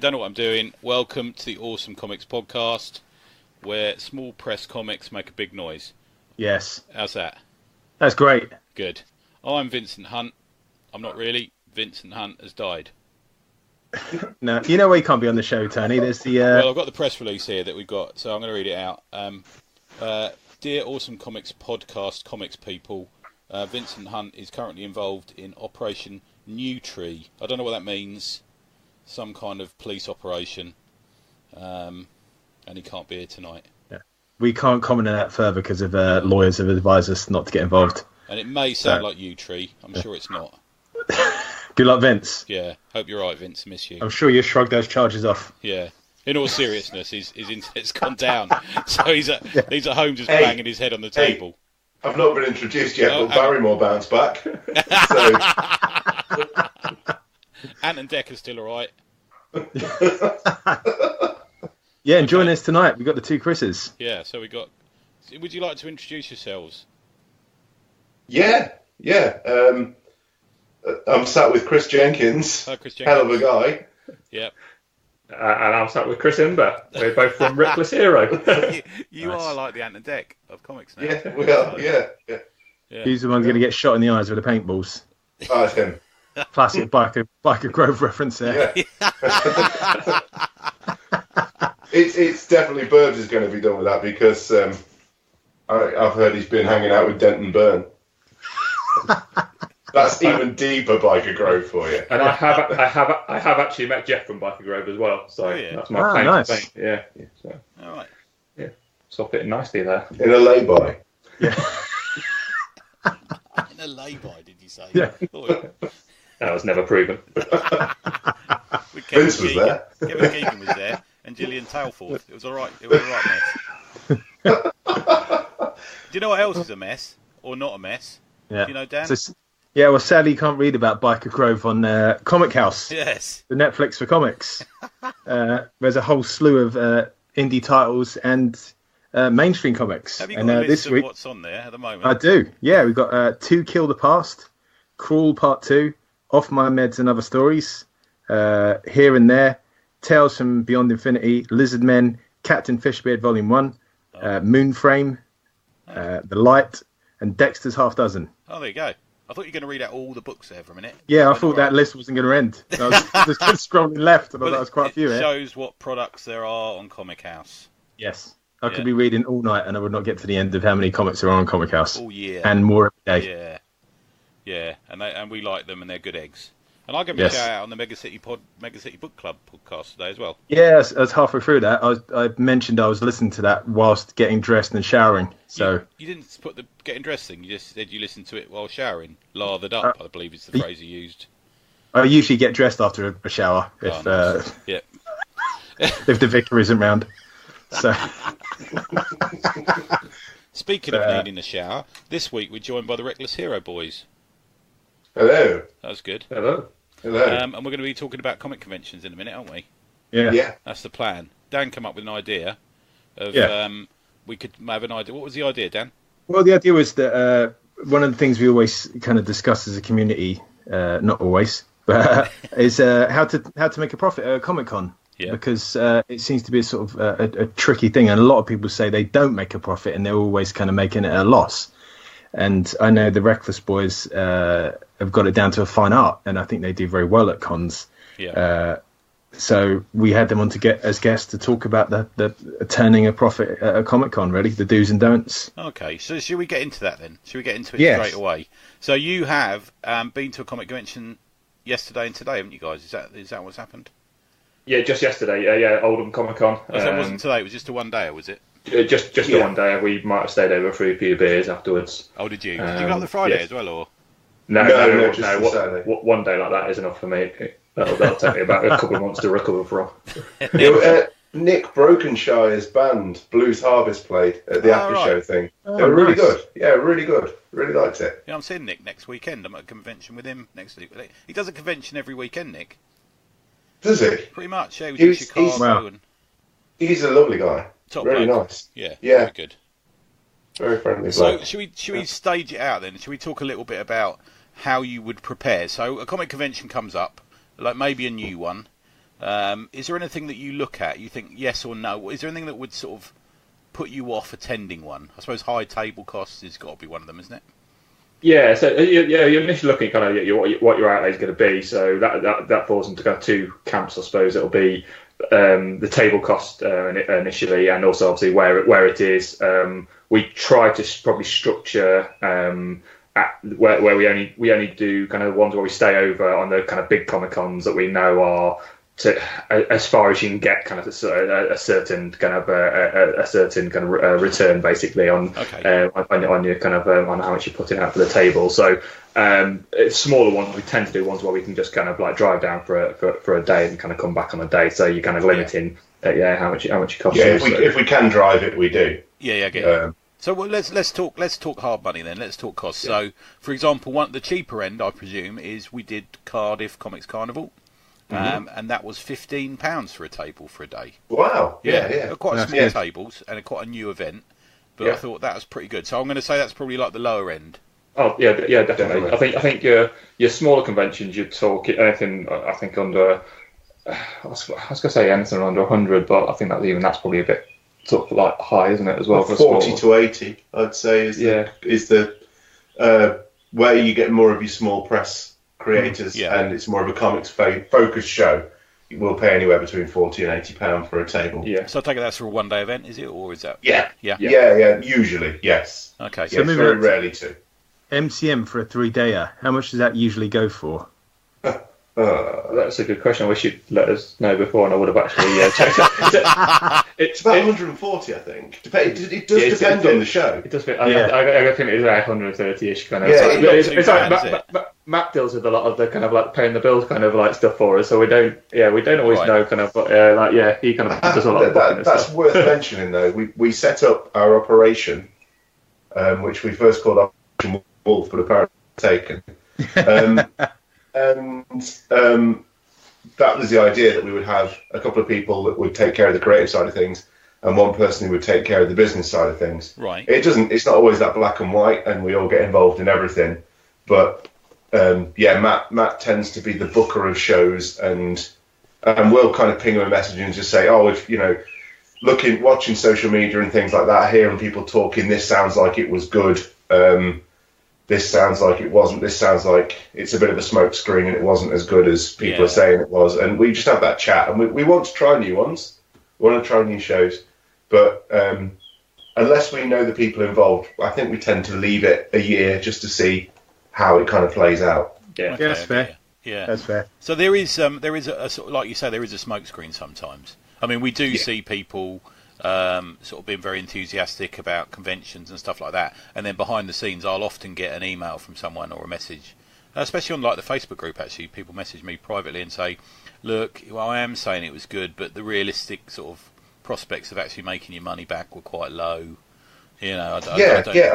don't know what I'm doing. Welcome to the Awesome Comics Podcast, where small press comics make a big noise. Yes. How's that? That's great. Good. I'm Vincent Hunt. I'm not really. Vincent Hunt has died. No, you know why you can't be on the show, Tony? There's the... Well, I've got the press release here that we've got, so I'm going to read it out. Dear Awesome Comics Podcast comics people, Vincent Hunt is currently involved in Operation New Tree. I don't know what that means. Some kind of police operation. And he can't be here tonight. Yeah. We can't comment on that further because of lawyers have advised us not to get involved. And it may sound like U Tree. I'm sure it's not. Good luck, Vince. Yeah. Hope you're right, Vince. Miss you. I'm sure you shrugged those charges off. Yeah. In all seriousness, his internet's gone down. So he's at home just banging his head on the table. I've not been introduced yet, but Barrymore bounced back. So... Ant and Deck are still alright. Yeah, and join us tonight. We've got the two Chris's. Yeah, so we got... Would you like to introduce yourselves? Yeah. I'm sat with Chris Jenkins. Hi, Chris Jenkins. Hell of a guy. Yep. And I'm sat with Chris Imber. We're both from Reckless Hero. you Nice. are like the Ant and Deck of comics now. Yeah, we are. Yeah. Who's the one going to get shot in the eyes with the paintballs? Oh, it's him. Classic Biker Grove reference there. Yeah. It's definitely Burbs is going to be done with that because I've heard he's been hanging out with Denton Byrne. That's even deeper Biker Grove for you. And I have actually met Jeff from Biker Grove as well. So that's my claim to fame. Yeah. So. All right. Yeah. So fitting nicely there. In a lay-by. Yeah. In a lay-by, did you say? Yeah. That was never proven. Vince was there. Kevin Keegan was there, and Gillian Tailforth. It was all right. It was all right mess. Do you know what else is a mess, or not a mess? Yeah. Do you know, Dan? Yeah, well, sadly you can't read about Biker Grove on Comic House. Yes. The Netflix for comics. There's a whole slew of indie titles and mainstream comics. Have you got a list of what's on there at the moment? I do. Yeah, we've got To Kill the Past, Crawl Part 2, Off My Meds and Other Stories, Here and There, Tales from Beyond Infinity, Lizard Men, Captain Fishbeard Volume 1, Moonframe, The Light, and Dexter's Half Dozen. Oh, there you go. I thought you were going to read out all the books there for a minute. Yeah, I thought that list wasn't going to end. I was just scrolling left, and I thought that was quite a few. It shows what products there are on Comic House. Yes. I could be reading all night, and I would not get to the end of how many comics are on Comic House. All year. And more every day. Yeah. And we like them, and they're good eggs. And I'll give them a shout out on the Mega City Book Club podcast today as well. Yeah, I was halfway through that. I mentioned I was listening to that whilst getting dressed and showering. So you didn't put the getting dressed thing. You just said you listened to it while showering, lathered up. I believe is the phrase you used. I usually get dressed after a shower if nice. if the vicar isn't round. So speaking of needing a shower, this week we're joined by the Reckless Hero boys. Hello. That was good. Hello. And we're going to be talking about comic conventions in a minute, aren't we? Yeah. That's the plan. Dan came up with an idea of we could have an idea. What was the idea, Dan? Well, the idea was that one of the things we always kind of discuss as a community, not always, but is how to make a profit at a Comic-Con. Yeah. Because it seems to be a sort of a tricky thing, and a lot of people say they don't make a profit, and they're always kind of making it a loss. And I know the Reckless boys have got it down to a fine art, and I think they do very well at cons. Yeah. So we had them on to get as guests to talk about the turning a profit at a Comic-Con, really, the do's and don'ts. Okay, so should we get into that then? Should we get into it straight away? So you have been to a comic convention yesterday and today, haven't you guys? Is that what's happened? Yeah, just yesterday. Yeah, Oldham Comic Con. That wasn't today. It was just a one day, or was it? Just the one day. We might have stayed over for a few beers afterwards. Oh, did you? Did you go on the Friday as well, or? No. One day like that is enough for me. That'll take me about a couple of months to recover from. Nick Brokenshire's band, Blues Harvest, played at the after show thing. They were really good. Yeah, really good. Really liked it. Yeah, I'm seeing Nick next weekend. I'm at a convention with him next week. He does a convention every weekend, Nick. Does he? Pretty much, yeah. He was in Chicago. He's a lovely guy. Top really bloke. Nice. Yeah. Very good. Very friendly. So should we stage it out then? Should we talk a little bit about how you would prepare? So a comic convention comes up, like maybe a new one. Is there anything that you look at, you think yes or no? Is there anything that would sort of put you off attending one? I suppose high table costs has got to be one of them, isn't it? Yeah, so you're initially looking kind of what your outlay is going to be. So that falls into kind of two camps, I suppose. It'll be the table cost initially, and also obviously where it is. We try to probably structure where we only do kind of ones where we stay over on the kind of big Comic Cons that we know are as far as you can get, kind of a certain kind of return basically on your kind of on how much you're putting out for the table. So smaller ones, we tend to do ones where we can just kind of like drive down for a day and kind of come back on a day. So you're kind of limiting how much it costs. Yeah, if we can drive it, we do. Yeah, I get it. So let's talk hard money then. Let's talk costs. Yeah. So, for example, the cheaper end, I presume, is we did Cardiff Comics Carnival. And that was £15 for a table for a day. Wow! Yeah. Quite small tables and quite a new event, but I thought that was pretty good. So I'm going to say that's probably like the lower end. Oh yeah, definitely. I think your smaller conventions, you'd talk anything. I think under. I was going to say anything under 100, but I think that's probably a bit sort of like high, isn't it? As well, for 40 to 80, I'd say is the where you get more of your small press creators, and it's more of a comics focused show. You will pay anywhere between £40 and £80 for a table. Yeah. So I take it that's for a one-day event, is it, or is that? Yeah. Usually, yes. Okay. So very rarely too. MCM for a 3-dayer. How much does that usually go for? That's a good question. I wish you'd let us know before, and I would have actually checked it. It's about 140, I think. It does depend on the show. It does. I think it's around 130ish kind of. Yeah, it's like Matt deals with a lot of the kind of like paying the bills kind of like stuff for us, so we don't always know kind of. But he kind of does a lot of booking and That's stuff. worth mentioning though. We set up our operation, which we first called Operation Wolf, but apparently taken. And that was the idea, that we would have a couple of people that would take care of the creative side of things and one person who would take care of the business side of things. Right. It's not always that black and white, and we all get involved in everything. But Matt tends to be the booker of shows, and we'll kind of ping him a message and just say, watching social media and things like that, hearing people talking, this sounds like it was good. This sounds like it wasn't. This sounds like it's a bit of a smoke screen and it wasn't as good as people are saying it was. And we just have that chat. And we want to try new ones. We want to try new shows. But unless we know the people involved, I think we tend to leave it a year just to see how it kind of plays out. Yeah, that's fair. Yeah, that's fair. So there is a sort of, like you say, there is a smoke screen sometimes. I mean, we do see people sort of being very enthusiastic about conventions and stuff like that, and then behind the scenes I'll often get an email from someone or a message, especially on like the Facebook group. Actually, people message me privately and say, look, I am saying it was good, but the realistic sort of prospects of actually making your money back were quite low. I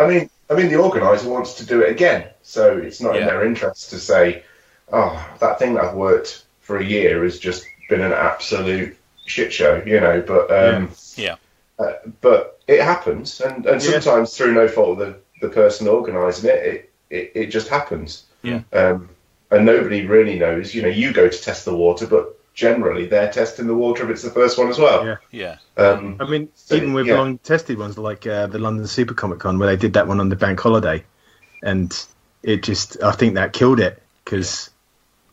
mean the organizer wants to do it again, so it's not in their interest to say, that thing that I've worked for a year has just been an absolute shit show, but it happens, and sometimes through no fault of the person organising it just happens. And nobody really knows. You go to test the water, but generally they're testing the water if it's the first one as well. I mean, even with long tested ones like the London Super Comic Con, where they did that one on the bank holiday, and I think that killed it, because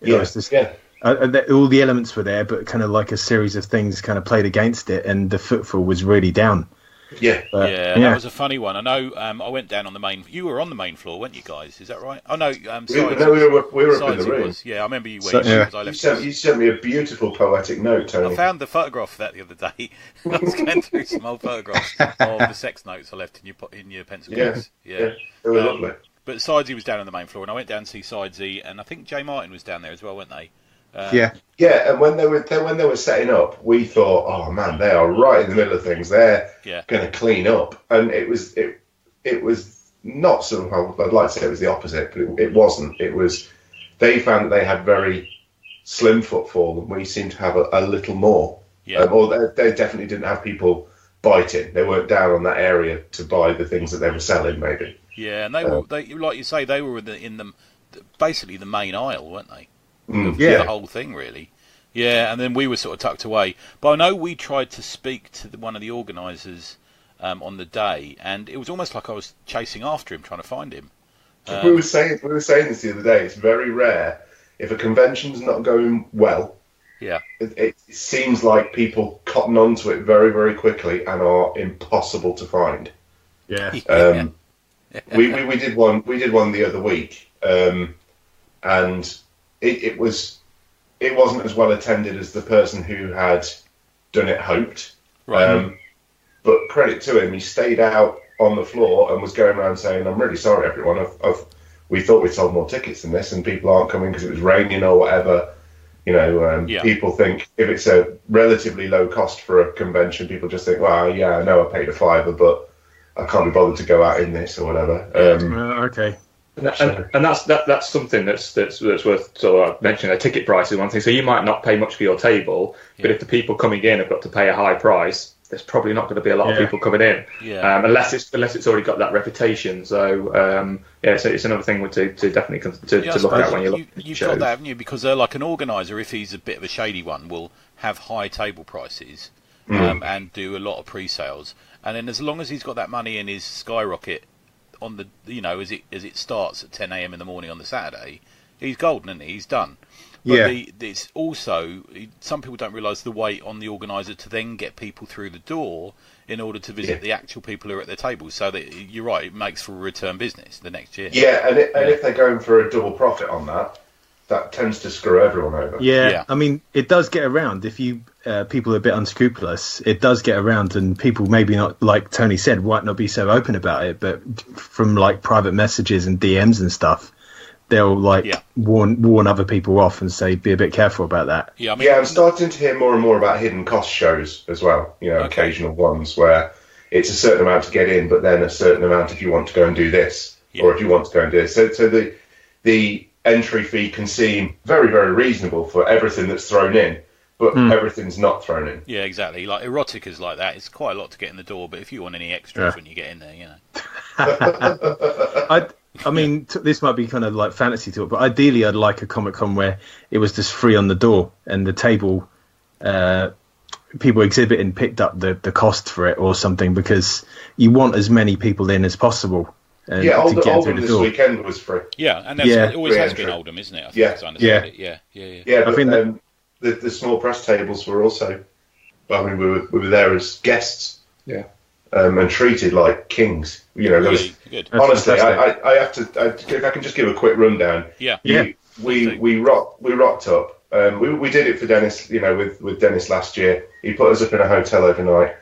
all the elements were there, but kind of like a series of things kind of played against it, and the footfall was really down. That was a funny one. I know. I went down on the main. You were on the main floor, weren't you guys? Is that right? Oh no, we were up in the room. Yeah, I remember you went. You sent me a beautiful poetic note, Tony. I found the photograph of that the other day. I was going through some old photographs of the sex notes I left in your pencil case. Yeah, they were lovely. But Sidesy was down on the main floor, and I went down to see Sidesy, and I think Jay Martin was down there as well, weren't they? And when they were setting up, we thought, oh man, they are right in the middle of things. They're going to clean up, and it was not sort of. I'd like to say it was the opposite, but it wasn't. It was they found that they had very slim footfall, and we seemed to have a little more. Or they definitely didn't have people biting. They weren't down on that area to buy the things that they were selling, maybe. Yeah, and they were like you say, they were in the basically the main aisle, weren't they? The whole thing, really. Yeah, and then we were sort of tucked away. But I know we tried to speak to one of the organisers on the day, and it was almost like I was chasing after him, trying to find him. We were saying this the other day. It's very rare if a convention's not going well. Yeah, it seems like people cotton onto it very, very quickly and are impossible to find. Yeah. We did one the other week, and it wasn't as well attended as the person who had done it hoped. right. But credit to him, he stayed out on the floor and was going around saying, "I'm really sorry, everyone. We thought we'd sold more tickets than this, and people aren't coming because it was raining or whatever." People think if it's a relatively low cost for a convention, people just think, "Well, yeah, I know I paid $5, but I can't be bothered to go out in this or whatever." Okay. And that's something that's worth sort of mentioning. A ticket price is one thing, so you might not pay much for your table, but if the people coming in have got to pay a high price, there's probably not going to be a lot of people coming in, unless it's already got that reputation. So so it's another thing to definitely to look at when you look. You've got that, haven't you? Because like an organiser, if he's a bit of a shady one, will have high table prices and do a lot of pre-sales, and then as long as he's got that money in his skyrocket on the as it starts at 10 a.m. in the morning on the Saturday, he's golden, isn't he? He's done. But it's also, some people don't realise the weight on the organiser to then get people through the door in order to visit the actual people who are at their tables. So that you're right, it makes for a return business the next year. Yeah, and if they're going for a double profit on that tends to screw everyone over. Yeah. I mean, it does get around. If you people are a bit unscrupulous, it does get around, and people maybe not, like Tony said, might not be so open about it, but from like private messages and DMs and stuff, they'll warn other people off and say, be a bit careful about that. Yeah, I'm starting to hear more and more about hidden cost shows as well. Occasional ones where it's a certain amount to get in, but then a certain amount if you want to go and do this, or if you want to go and do this. So the entry fee can seem very, very reasonable for everything that's thrown in, but everything's not thrown in. Yeah, exactly. Like erotica's like that. It's quite a lot to get in the door, but if you want any extras when you get in there, I mean, this might be kind of like fantasy talk, but ideally I'd like a Comic-Con where it was just free on the door and the table, people exhibiting picked up the cost for it or something, because you want as many people in as possible. Oldham this weekend was free. Yeah, and it always has been Oldham, isn't it? I think I understand it. Yeah. But I think the small press tables were also, I mean, we were there as guests. Yeah. And treated like kings. Really good. Honestly, I have to. If I can just give a quick rundown. We rocked up. We did it for Dennis. With Dennis last year, he put us up in a hotel overnight.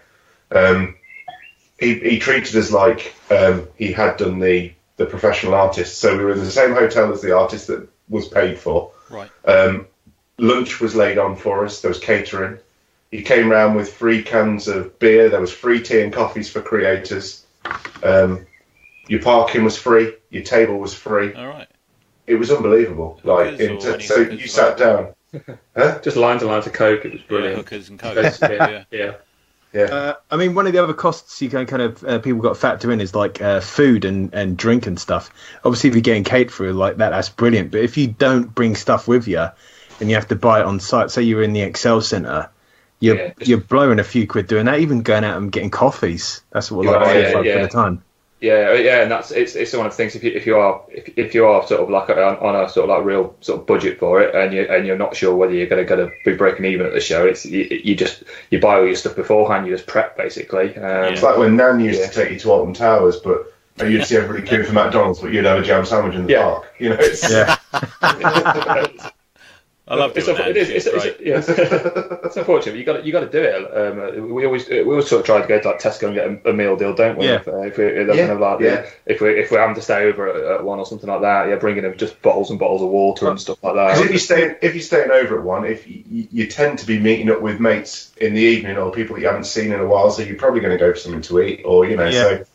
He treated us like he had done the professional artist. So we were in the same hotel as the artist that was paid for. Right. Lunch was laid on for us. There was catering. He came round with free cans of beer. There was free tea and coffees for creators. Your parking was free. Your table was free. All right. It was unbelievable. So you sat down. Huh? Just lines and lines of Coke. It was brilliant. Hookers and Cokes. Yeah. I mean, one of the other costs you can kind of people got to factor in is like food and drink and stuff. Obviously, if you're getting catered for like that's brilliant. But if you don't bring stuff with you and you have to buy it on site, say you're in the Excel Centre, you're blowing a few quid doing that. Even going out and getting coffees, that's what for the time. Yeah, and it's one of the things. If you are sort of like on a sort of like real sort of budget for it, and you're not sure whether you're going to be breaking even at the show, it's you buy all your stuff beforehand. You just prep basically. It's like when Nan used to take you to Alton Towers, but you'd see everybody queuing for McDonald's, but you'd have a jam sandwich in the park. I love it. It's unfortunate. You got to do it. We always sort of try to go to like Tesco and get a meal deal, don't we? Yeah. If we're having to stay over at one or something like that, bringing them just bottles and bottles of water and stuff like that. Because if you're staying over at one, if you tend to be meeting up with mates in the evening or people that you haven't seen in a while, so you're probably going to go for something to eat, or so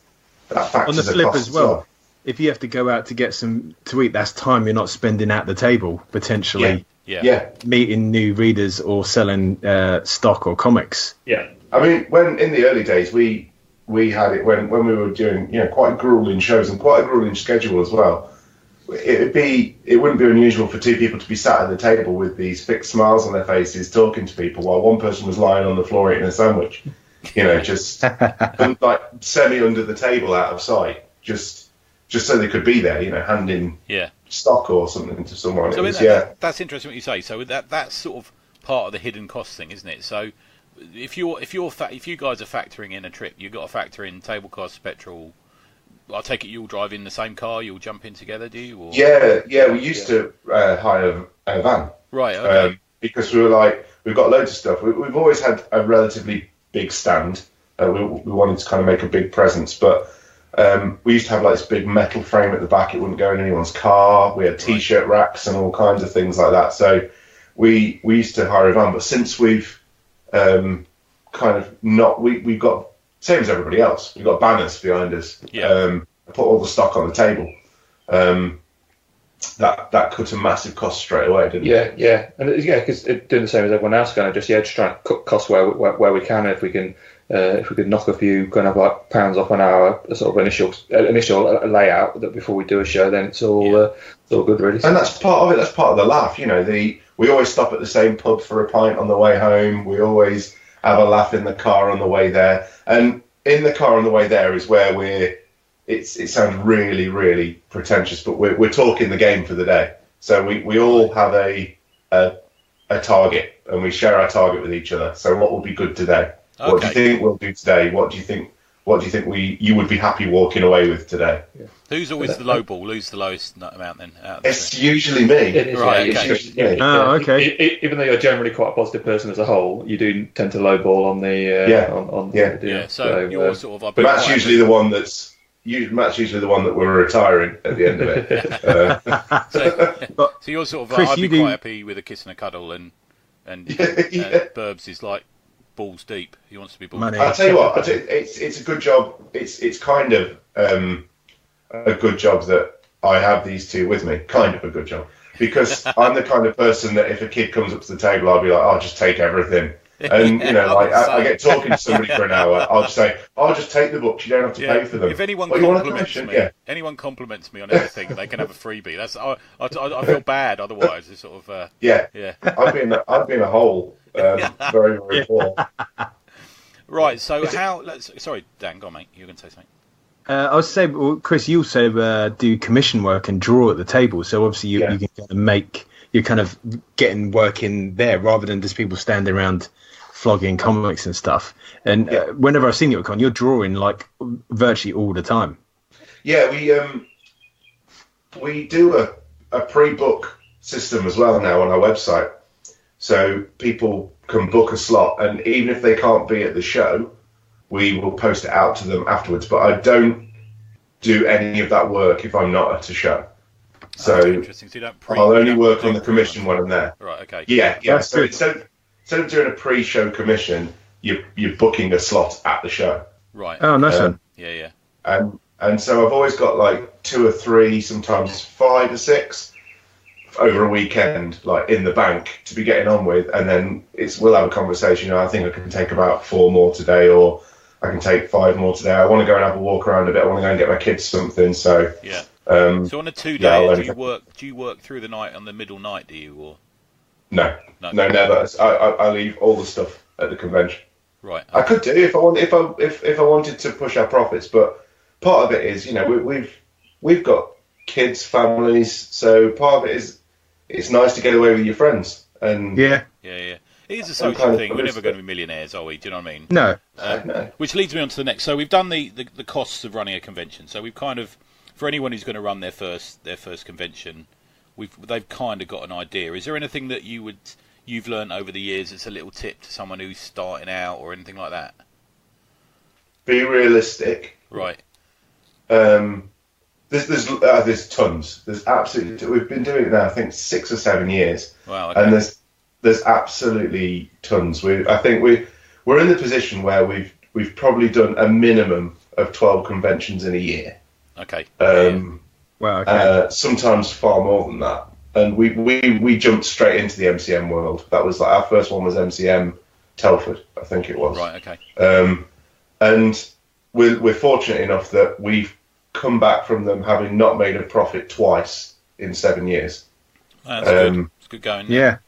that factors on the flip as well. If you have to go out to get some to eat, that's time you're not spending at the table potentially. Yeah. Meeting new readers or selling stock or comics. Yeah. I mean, when in the early days we had it when we were doing quite grueling shows and quite a grueling schedule as well. it wouldn't be unusual for two people to be sat at the table with these fixed smiles on their faces, talking to people while one person was lying on the floor eating a sandwich. Just like semi under the table, out of sight, just so they could be there. Handing stock or something to someone. So that's interesting what you say. So that's sort of part of the hidden cost thing, isn't it? So if you guys are factoring in a trip, you've got to factor in table costs, petrol. I take it you'll drive in the same car, you'll jump in together, do you? Or? Yeah. We used to hire a van, right? Okay. Because we were like, we've got loads of stuff. We've always had a relatively big stand. We wanted to kind of make a big presence, but we used to have like this big metal frame at the back. It wouldn't go in anyone's car. We had T-shirt racks and all kinds of things like that. So we used to hire a van, but since we've we've got same as everybody else. We've got banners behind us. Yeah. Put all the stock on the table. That cut a massive cost straight away, didn't it? Yeah, and because doing the same as everyone else, kind of just trying to cut costs where we can. If we could knock a few kind of like pounds off on our sort of initial layout that before we do a show, then it's all good, really. And that's part of it. That's part of the laugh. We always stop at the same pub for a pint on the way home. We always have a laugh in the car on the way there. And in the car on the way there is where it sounds really, really pretentious, but we're talking the game for the day. So we all have a target, and we share our target with each other. So what will be good today? Okay. What do you think we'll do today? What do you think you would be happy walking away with today? Yeah. Who's always the low ball? Who's the lowest amount then? It's usually me. It is, right. Yeah, okay. It's usually, okay. Even though you're generally quite a positive person as a whole, you do tend to low ball on the So you're sort of. Matt's usually the one that's. Matt's usually the one that we're retiring at the end of it. So you're sort of. Chris, I'd be quite happy with a kiss and a cuddle, and Burbs is like balls deep. He wants to be balls deep. I'll tell you what. It's a good job. It's kind of a good job that I have these two with me. Kind of a good job, because I'm the kind of person that if a kid comes up to the table, I'll be like, I'll just take everything. And I get talking to somebody for an hour. I'll just say, I'll just take the books. You don't have to pay for them. If anyone compliments me on anything, they can have a freebie. I feel bad otherwise. It's sort of I'd be in a hole. Very, very poor. Right. So sorry, Dan, go on, mate. You were going to say something. I was saying, well, Chris, you also do commission work and draw at the table. So obviously you can kind of make. You're kind of getting work in there rather than just people standing around flogging comics and stuff. And whenever I've seen you at con, you're drawing like virtually all the time. Yeah, we do a pre-book system as well now on our website, so people can book a slot, and even if they can't be at the show, we will post it out to them afterwards. But I don't do any of that work if I'm not at a show. So, interesting. So you don't I'll only work on the commission when I'm there. Right. Okay. Yeah. So instead of doing a pre-show commission, you're booking a slot at the show. Right. Oh, nice one. Yeah. And so I've always got like 2 or 3, sometimes 5 or 6 over a weekend, like in the bank to be getting on with, and then we'll have a conversation. I think I can take about 4 more today, or I can take 5 more today. I want to go and have a walk around a bit. I want to go and get my kids something. So yeah. So on a 2-day, do you work through the night on the middle night? Do you or? No, never. I leave all the stuff at the convention. Right. Okay. I could do if I wanted to push our profits, but part of it is we've got kids, families, so part of it is it's nice to get away with your friends. And yeah. It is a social thing. We're never going to be millionaires, are we? Do you know what I mean? No. No. Which leads me on to the next. So we've done the costs of running a convention. So we've kind of, for anyone who's going to run their first convention, they've kind of got an idea. Is there anything that you've learned over the years that's a little tip to someone who's starting out or anything like that? Be realistic. Right. There's tons. There's absolutely. We've been doing it now, I think 6 or 7 years. Wow. Okay. And there's absolutely tons. I think we're in the position where we've probably done a minimum of 12 conventions in a year. Okay. Wow. Okay. Sometimes far more than that. And we jumped straight into the MCM world. That was like our first one was MCM Telford, I think it was. Right. Okay. And we're fortunate enough that we've come back from them having not made a profit twice in 7 years. That's good. It's good going. Yeah.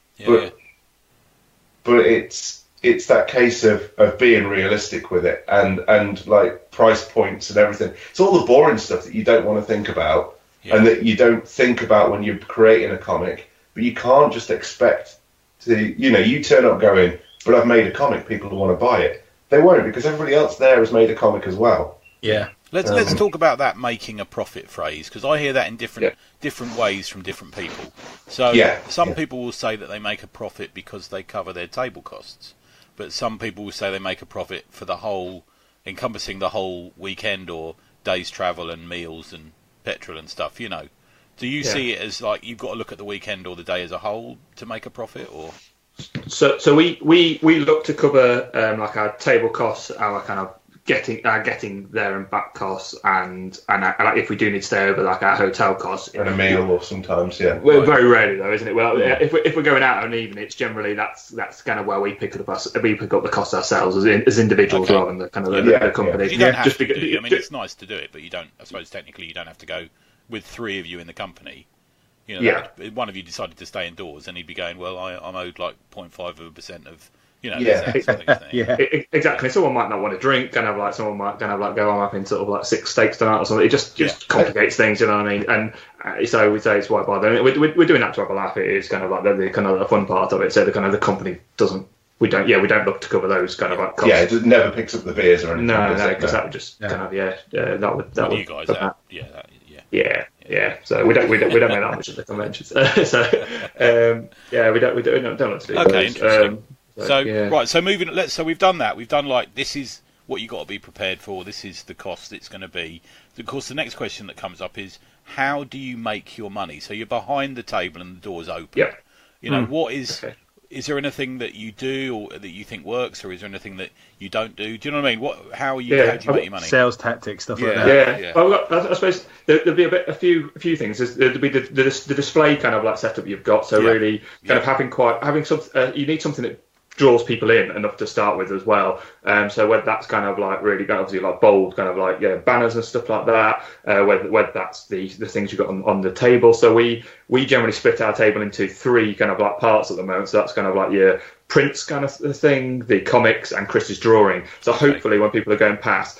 But it's that case of being realistic with it and like price points and everything. It's all the boring stuff that you don't want to think about and that you don't think about when you're creating a comic. But you can't just expect to, you turn up going, but I've made a comic, people will want to buy it. They won't, because everybody else there has made a comic as well. Yeah. Let's talk about that making a profit phrase, because I hear that in different ways from different people. So some people will say that they make a profit because they cover their table costs, but some people will say they make a profit for the whole, encompassing the whole weekend or day's travel and meals and petrol and stuff. Do you see it as like you've got to look at the weekend or the day as a whole to make a profit, or? So we look to cover like our table costs, our kind of getting there and back costs, and like if we do need to stay over, like our hotel costs and a meal, or sometimes well, very rarely though, isn't it? Well, if we're going out on an evening, it's generally that's kind of where we pick up the costs ourselves as individuals rather than the kind of the company. You don't have to do it. I mean, it's nice to do it, but you don't. I suppose technically you don't have to go with 3 of you in the company. One of you decided to stay indoors, and he'd be going, well, I'm owed like 0.5% of, exactly. Someone might not want to drink, someone might go, I'm having sort of like 6 steaks tonight or something. It just complicates things, you know what I mean? And so we say it's white bother. We're doing that to have a laugh. It is kind of like the kind of the fun part of it. So the company doesn't. We don't look to cover those kind of like costs. Yeah, it never picks up the beers or anything. No, because that would just kind of that would you guys out. Yeah. So we don't make that much at the conventions. We don't like to do. Okay, interesting. Right. So moving. So we've done that. We've done like this is what you got to be prepared for. This is the cost it's going to be. Of course, the next question that comes up is how do you make your money? So you're behind the table and the door's open. Yeah. What is? Okay. Is there anything that you do or that you think works, or is there anything that you don't do? Do you know what I mean? How do you make your money? Sales tactics, stuff like that. Yeah. Well, I suppose there'll be a few things. There'll be the display kind of like setup you've got. So really, kind of having some. You need something that draws people in enough to start with as well. So whether that's kind of like really obviously like bold kind of like banners and stuff like that, whether that's the things you've got on the table. So we generally split our table into 3 kind of like parts at the moment. So that's kind of like your prints kind of thing, the comics, and Chris's drawing. So hopefully when people are going past,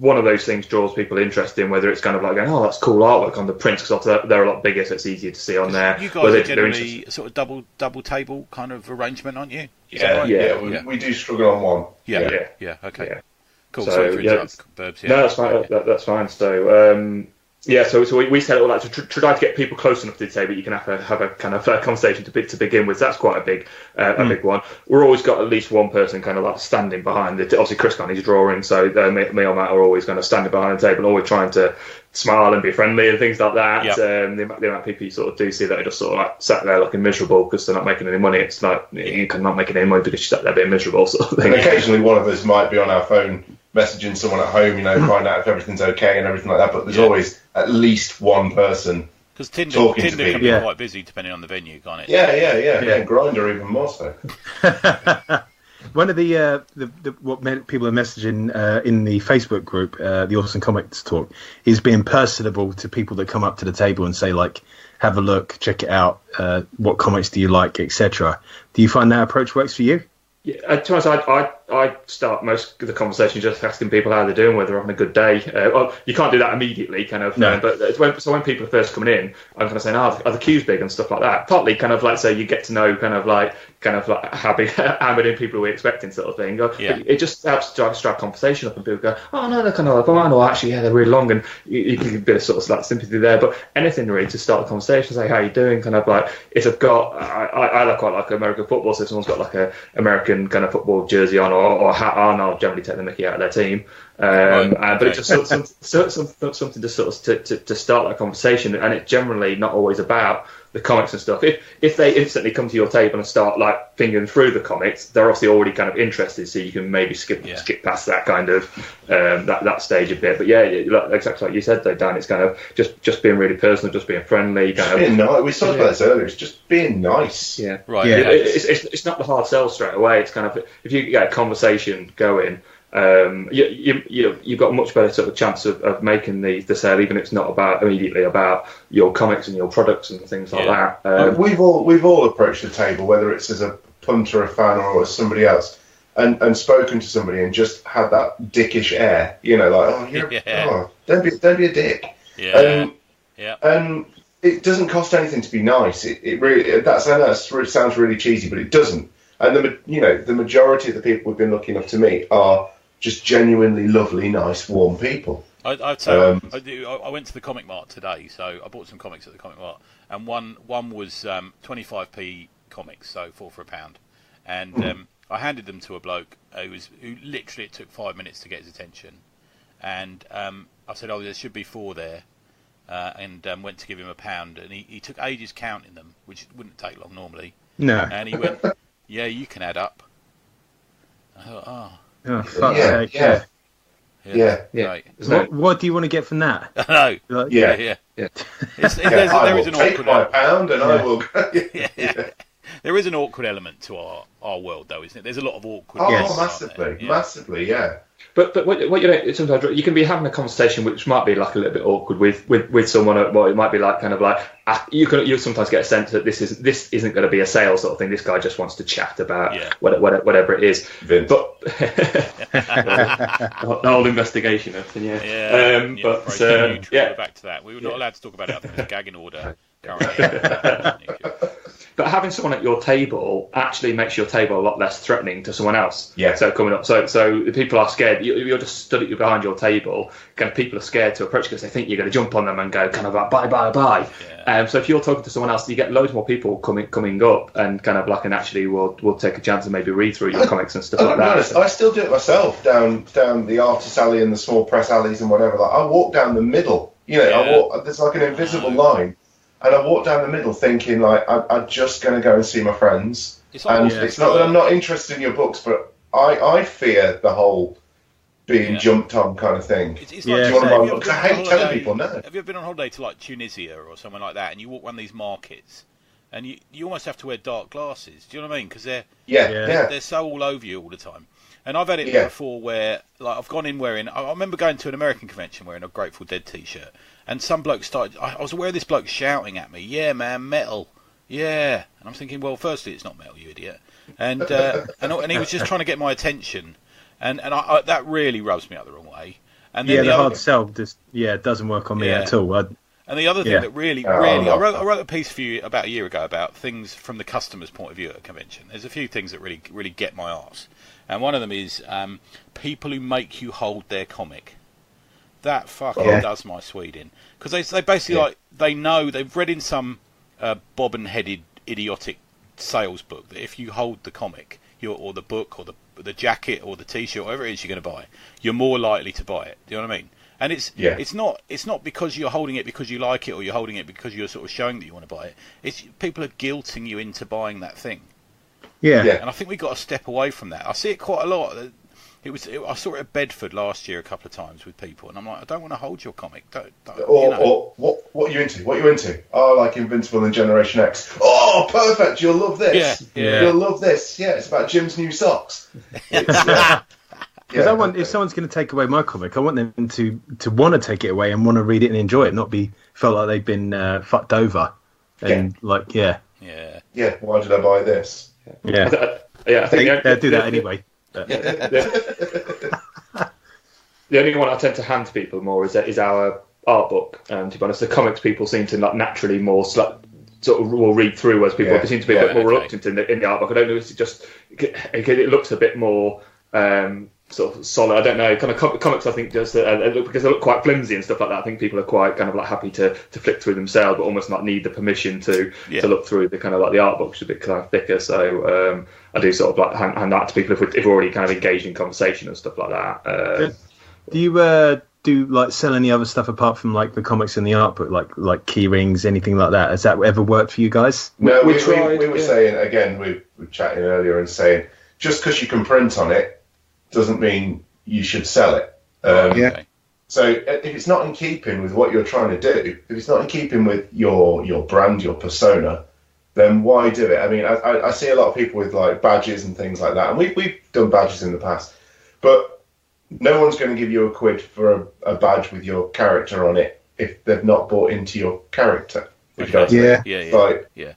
one of those things draws people interest in, whether it's kind of like going, oh, that's cool artwork on the prints, because they're a lot bigger, so it's easier to see on there. You guys are generally sort of double table kind of arrangement, aren't you? We do struggle on one. Yeah. Okay. Yeah. Cool. So, sorry for interrupting, Burbs. No, that's fine. That's fine. So. So we set it all out to try to get people close enough to the table you can have a kind of conversation to begin with. So that's quite a big one. We're always got at least one person kind of like standing behind it. Obviously, Chris got his drawing, so me or Matt are always kind of standing behind the table, always trying to smile and be friendly and things like that. Yep. The amount of people you sort of do see that are just sort of like sat there looking miserable because they're not making any money. It's like you can not make any money because you sat there being miserable, sort of thing. And occasionally one of us might be on our phone messaging someone at home, find out if everything's okay and everything like that. But there's always at least one person. Because Tinder can be quite busy depending on the venue, can't it? Yeah. And Grindr even more so. One of the what people are messaging in the Facebook group, the Awesome Comics Talk, is being personable to people that come up to the table and say, like, have a look, check it out, what comics do you like, etc. Do you find that approach works for you? Yeah, to be honest, I start most of the conversation just asking people how they're doing, whether they're having a good day. Well, you can't do that immediately, kind of. No. But when people are first coming in, I'm kind of saying, are the queues big and stuff like that. Partly, kind of like, so you get to know kind of like how many people are we expecting, sort of thing. It just helps to start conversation up, and people go, oh no, they're kind of like, oh no, actually, they're really long, and you can get a bit of sort of like sympathy there. But anything really to start the conversation, say how you doing, kind of like if I've got, I quite like American football, so if someone's got like a American kind of football jersey on or hat on, I'll generally take the mickey out of their team. But it's just something to sort of to start that conversation, and it's generally not always about the comics and stuff. If they instantly come to your table and start like fingering through the comics, they're obviously already kind of interested, so you can maybe skip past that kind of that stage a bit. But exactly like you said though, Dan, it's kind of just being really personal, just being friendly, being nice. We talked about this earlier. It's just being nice. Yeah, right. Yeah. It's not the hard sell straight away. It's kind of if you get a conversation going. you've got a much better sort of chance of making the sale, even if it's not immediately about your comics and your products and things like that. We've all approached the table, whether it's as a punter, a fan, or as somebody else, and spoken to somebody and just had that dickish air, don't be a dick. And it doesn't cost anything to be nice. It really sounds really cheesy, but it doesn't. And the majority of the people we've been lucky enough to meet are just genuinely lovely, nice, warm people. I'd say I went to the Comic Mart today, so I bought some comics at the Comic Mart, and one was 25p comics, so 4 for £1, and I handed them to a bloke who literally, it took 5 minutes to get his attention, and I said, there should be 4 there, and went to give him £1, and he took ages counting them, which wouldn't take long normally. No. And he went, yeah, you can add up. I thought, oh, fuck's sake, yeah. Right. What do you want to get from that? I know. Yeah. There is an awkward £1 and I will. There is an awkward element to our world, though, isn't it? There's a lot of awkward. Massively, yeah. But what sometimes you can be having a conversation which might be like a little bit awkward with someone. Well, it might be like kind of like you sometimes get a sense that this isn't going to be a sale sort of thing. This guy just wants to chat about whatever it is. Vince. But the whole investigation of thing, back to that. We were not allowed to talk about it. I think there's a gagging order currently. But having someone at your table actually makes your table a lot less threatening to someone else. Yeah. So coming up, so the people are scared. You're just stood behind your table. Kind of people are scared to approach because they think you're going to jump on them and go kind of like bye. Yeah. So if you're talking to someone else, you get loads more people coming up and kind of like and actually will take a chance and maybe read through your comics and stuff like that. Honest, I still do it myself down the artist alley and the small press alleys and whatever. Like I walk down the middle. There's like an invisible line. And I walk down the middle thinking, like, I'm just going to go and see my friends. It's not that I'm not interested in your books, but I fear the whole being jumped on kind of thing. It's like, I hate telling people no. Have you ever been on holiday to, like, Tunisia or somewhere like that, and you walk one of these markets, and you almost have to wear dark glasses? Do you know what I mean? Because they're so all over you all the time. And I've had it before where, like, I've gone in wearing... I remember going to an American convention wearing a Grateful Dead T-shirt, and some bloke started... I was aware of this bloke shouting at me, yeah, man, metal, yeah. And I'm thinking, well, firstly, it's not metal, you idiot. And and he was just trying to get my attention, and I that really rubs me up the wrong way. And then the hard sell just doesn't work on me at all. And the other thing that really, I wrote a piece for you about a year ago about things from the customer's point of view at a convention. There's a few things that really get my arse. And one of them is people who make you hold their comic. That fucking does my Swede in. Because they basically, they know, they've read in some bobbin-headed, idiotic sales book that if you hold the comic, or the book, or the jacket, or the T-shirt, whatever it is you're going to buy, you're more likely to buy it. Do you know what I mean? And it's not because you're holding it because you like it, or you're holding it because you're sort of showing that you want to buy it. It's people are guilting you into buying that thing. Yeah. And I think we've got to step away from that. I see it quite a lot. I saw it at Bedford last year a couple of times with people, and I'm like, I don't want to hold your comic. Or what are you into? What are you into? Oh, I like Invincible and Generation X. Oh, perfect. You'll love this. Yeah. You'll love this. Yeah, it's about Jim's new socks. Because I want, if someone's going to take away my comic, I want them to want to take it away and want to read it and enjoy it, not felt like they've been fucked over. And why did I buy this? Yeah, I think they'll do that anyway. The only one I tend to hand to people more is our art book. To be honest, the comics people seem to like naturally more sort of will read through, whereas people seem to be a bit more reluctant in the art book. I don't know if it's just it looks a bit more sort of solid. I don't know. Kind of comics, I think, just because they look quite flimsy and stuff like that. I think people are quite kind of like happy to flick through themselves, but almost not need the permission to look through the kind of like the art book, which is a bit kind of thicker. So I do sort of like hand that to people if we've already kind of engaged in conversation and stuff like that. Do you do like sell any other stuff apart from like the comics and the art book, like key rings, anything like that? Has that ever worked for you guys? No, we were saying again. We were chatting earlier and saying just because you can print on it doesn't mean you should sell it. So if it's not in keeping with what you're trying to do, if it's not in keeping with your brand, your persona, then why do it? I mean, I see a lot of people with like badges and things like that, and we've done badges in the past, but no one's going to give you £1 for a badge with your character on it if they've not bought into your character. Yeah.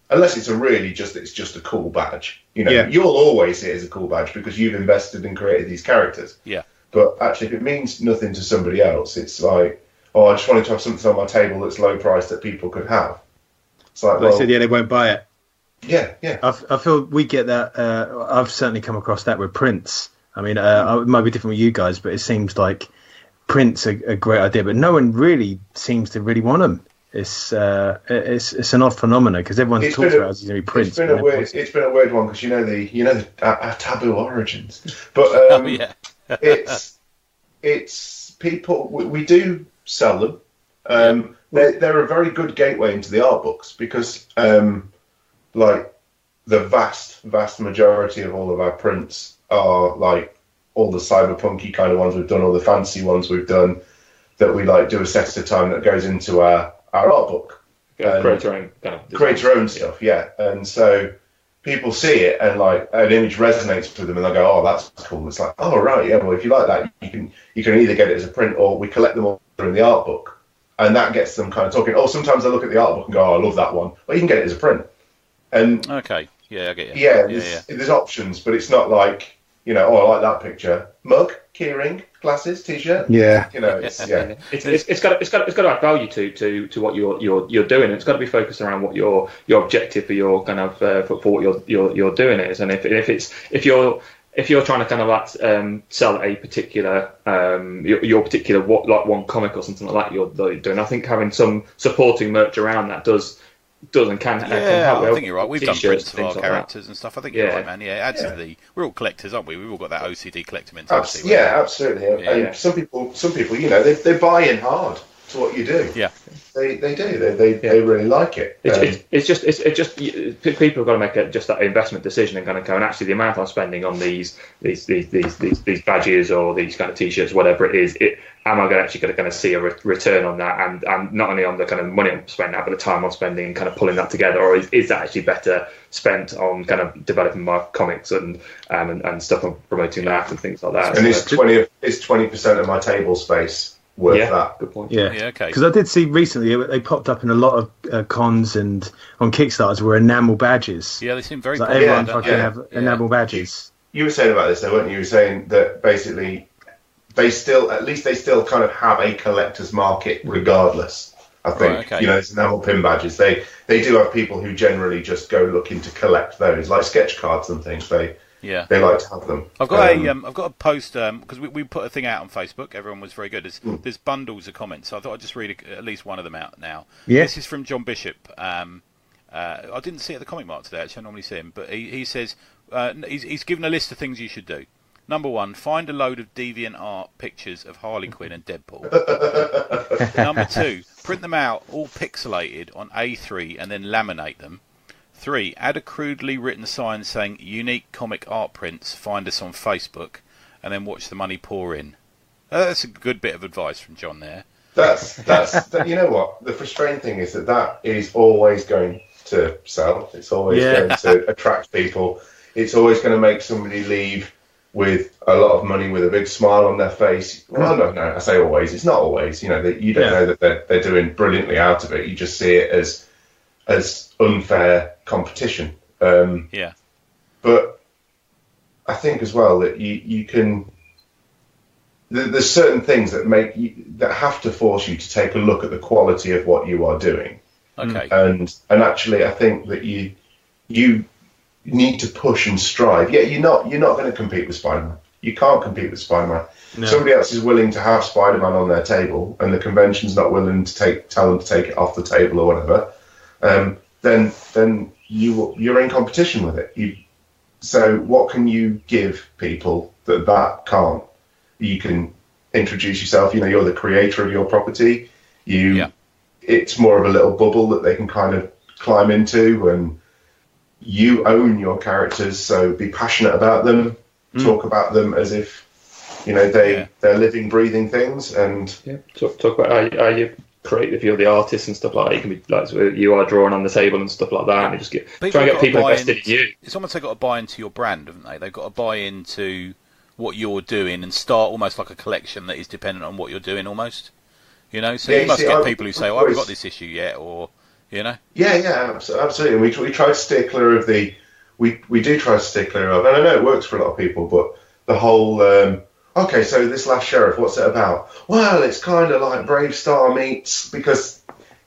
Unless it's it's just a cool badge. You'll always see it as a cool badge because you've invested and created these characters. Yeah. But actually, if it means nothing to somebody else, it's like, oh, I just wanted to have something on my table that's low price that people could have. It's like, they said, they won't buy it. Yeah. I feel we get that. I've certainly come across that with prints. I mean, it might be different with you guys, but it seems like prints are a great idea, but no one really seems to really want them. It's an odd phenomenon because everyone talks about it as going to be prints. It's been a weird one because the taboo origins, but it's people. We do sell them. They're a very good gateway into the art books because like the vast majority of all of our prints are like all the cyberpunky kind of ones we've done, all the fancy ones we've done that we like do a set at a time that goes into our art book. Create your own create your own stuff, yeah. And so people see it and like an image resonates with them and they go, oh, that's cool. It's like, oh right, yeah, well if you like that you can either get it as a print or we collect them all in the art book. And that gets them kind of talking. Oh, sometimes they look at the art book and go, oh, I love that one. Well, you can get it as a print. And okay, yeah, I get you. There's options, but it's not like, oh, I like that picture. Mug, keyring, glasses, t-shirt. Yeah, it's got to add value to what you're doing. It's got to be focused around what your objective for your kind of for what you're doing is. And if you're trying to kind of like sell a particular your particular one comic or something like that you're doing, I think having some supporting merch around that does and can help. I think you're right. We've done prints of our characters and stuff. I think you're right, man. Yeah, it adds to we're all collectors, aren't we? We've all got that OCD collector mentality. Absolutely. Yeah. And some people, they buy in hard to what you do. Yeah, they do. They really like it. It's just people have got to make just that investment decision and kind of go, and actually the amount I'm spending on these badges or these kind of t-shirts, whatever it is, am I actually going to see a return on that, and not only on the kind of money I'm spending, but the time I'm spending and kind of pulling that together, or is that actually better spent on kind of developing my comics and stuff and promoting that and things like that. And it's 20% of my table space. Worth that. Good point. Yeah, okay. Because I did see recently they popped up in a lot of cons and on Kickstarters were enamel badges. Yeah, they seem very like everyone fucking have enamel badges. You were saying about this, though, weren't you? You were saying that basically they still kind of have a collector's market regardless. I think it's enamel pin badges. They do have people who generally just go looking to collect those, like sketch cards and things. They like to have them. I've got a post because we put a thing out on Facebook. Everyone was very good. There's bundles of comments, so I thought I'd just read at least one of them out now. Yeah. This is from John Bishop. I didn't see it at the Comic Mart today. Actually, I normally see him, but he says he's given a list of things you should do. Number 1, find a load of DeviantArt pictures of Harley Quinn and Deadpool. Number 2, print them out all pixelated on A3 and then laminate them. 3, add a crudely written sign saying unique comic art prints, find us on Facebook, and then watch the money pour in. That's a good bit of advice from John there. That's you know what? The frustrating thing is that is always going to sell. It's always going to attract people. It's always going to make somebody leave with a lot of money with a big smile on their face. Well, no, I say always. It's not always. You don't know that they're doing brilliantly out of it. You just see it as unfair competition. But I think as well that you can. There's certain things that have to force you to take a look at the quality of what you are doing. Okay. And actually, I think that you need to push and strive. Yeah, you're not going to compete with Spider-Man. You can't compete with Spider-Man. No. Somebody else is willing to have Spider-Man on their table, and the convention's not willing to tell them to take it off the table or whatever. Then you're in competition with it. So what can you give people that can't? You can introduce yourself. You're the creator of your property. It's more of a little bubble that they can kind of climb into, and you own your characters. So be passionate about them. Talk about them as if they're living, breathing things. And talk about how you creative. You're the artist and stuff like that. You can be like you are drawing on the table and stuff like that. And you just try and get people invested in you. It's almost they've got to buy into your brand, haven't they? They've got to buy into what you're doing and start almost like a collection that is dependent on what you're doing almost. You know, so Yeah, you must see, get I- people who say, "Oh, I haven't got this issue yet," or you know. Yeah, absolutely. We try to steer clear of the. We do try to steer clear of, and I know it works for a lot of people, but the whole. Okay, so this last sheriff, what's it about? Well, it's kind of like Brave Star meets, because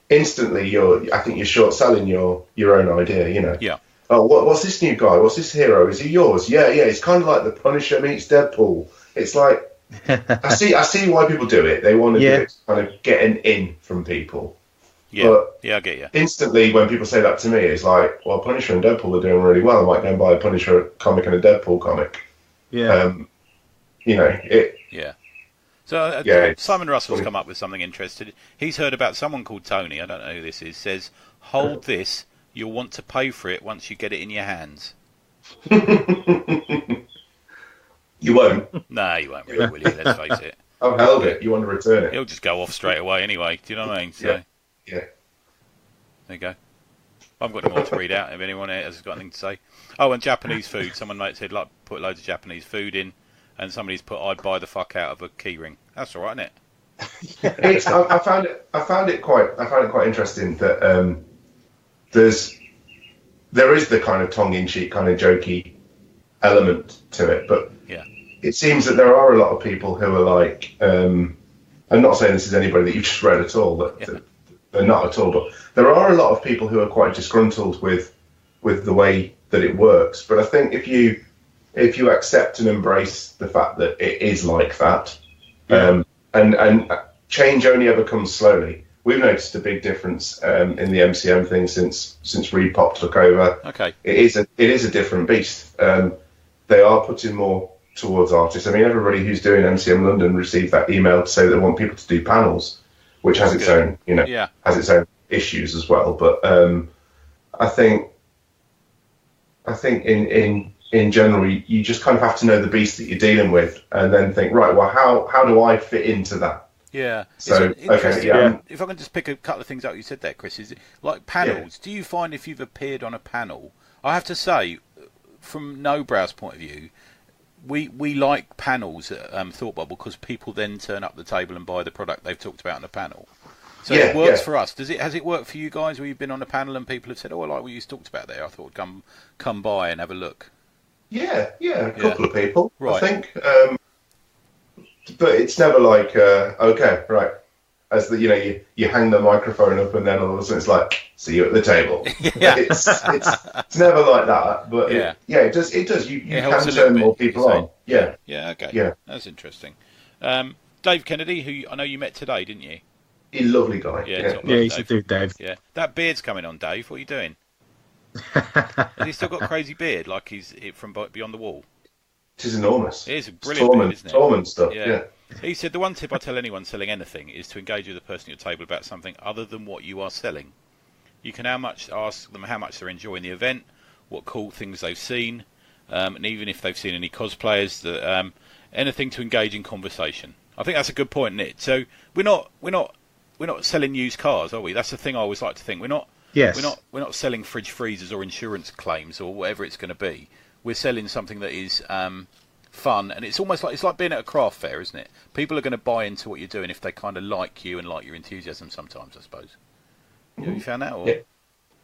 instantly I think you're short selling your own idea. You know. Yeah. Oh, what's this new guy? What's this hero? Is he yours? Yeah. It's kind of like the Punisher meets Deadpool. It's like I see why people do it. They want to do it to kind of get an in from people. Yeah, But I get you. instantly, when people say that to me, it's like, well, Punisher and Deadpool are doing really well. I might go and buy a Punisher comic and a Deadpool comic. Yeah. You know, it. Yeah. So Simon Russell's come up with something interesting. He's heard about someone called Tony, I don't know who this is, says, hold this, you'll want to pay for it once you get it in your hands. You won't. No, you won't really, will you? Let's face it. I've held it. You want to return it. He'll just go off straight away anyway, do you know what I mean? So, Yeah. there you go. I've got no more to read out if anyone has got anything to say. Oh, and Japanese food. Someone said, like, put loads of Japanese food in, and somebody's put, I'd buy the fuck out of a keyring. That's all right, isn't it? I found it quite interesting that there is the kind of tongue-in-cheek, kind of jokey element to it, but yeah, it seems that there are a lot of people who are like, I'm not saying this is anybody that you've just read at all, that they're not at all, but there are a lot of people who are quite disgruntled with the way that it works. But I think if you accept and embrace the fact that it is like that, and change only ever comes slowly. We've noticed a big difference in the MCM thing since Repop took over. Okay, it is a different beast. They are putting more towards artists. I mean, everybody who's doing MCM London received that email to say they want people to do panels, which has its own, has its own issues as well. But I think in general, you just kind of have to know the beast that you're dealing with, and then think, right, well, how do I fit into that? Yeah. So, If I can just pick a couple of things out you said there, Chris, is it like panels? Do you find if you've appeared on a panel, I have to say, from No Brow's point of view, we like panels at Thought Bubble because people then turn up the table and buy the product they've talked about on the panel. So it works for us. Has it worked for you guys where you've been on a panel and people have said, "Oh, I like what you talked about there. I thought come by and have a look." Yeah, a couple of people, right. I think. But it's never like, okay, right. As you hang the microphone up and then all of a sudden it's like, see you at the table. Yeah. It's never like that. But it does. You can turn more people on. Yeah. Yeah. Okay. Yeah. That's interesting. Dave Kennedy, who I know you met today, didn't you? He's a lovely guy. Yeah, he's a dude, Dave. Yeah. That beard's coming on, Dave. What are you doing? Has he still got a crazy beard like he's from Beyond the Wall? It is enormous. It is a brilliant beard, isn't it? Torment stuff, yeah. He said, the one tip I tell anyone selling anything is to engage with the person at your table about something other than what you are selling. You can ask them how much they're enjoying the event, what cool things they've seen, and even if they've seen any cosplayers, anything to engage in conversation. I think that's a good point, isn't it? So we're not selling used cars, are we? That's the thing I always like to think. We're not selling fridge freezers or insurance claims or whatever it's going to be. We're selling something that is fun, and it's almost like being at a craft fair, isn't it? People are going to buy into what you're doing if they kind of like you and like your enthusiasm. Sometimes, I suppose. Have you found that? Or?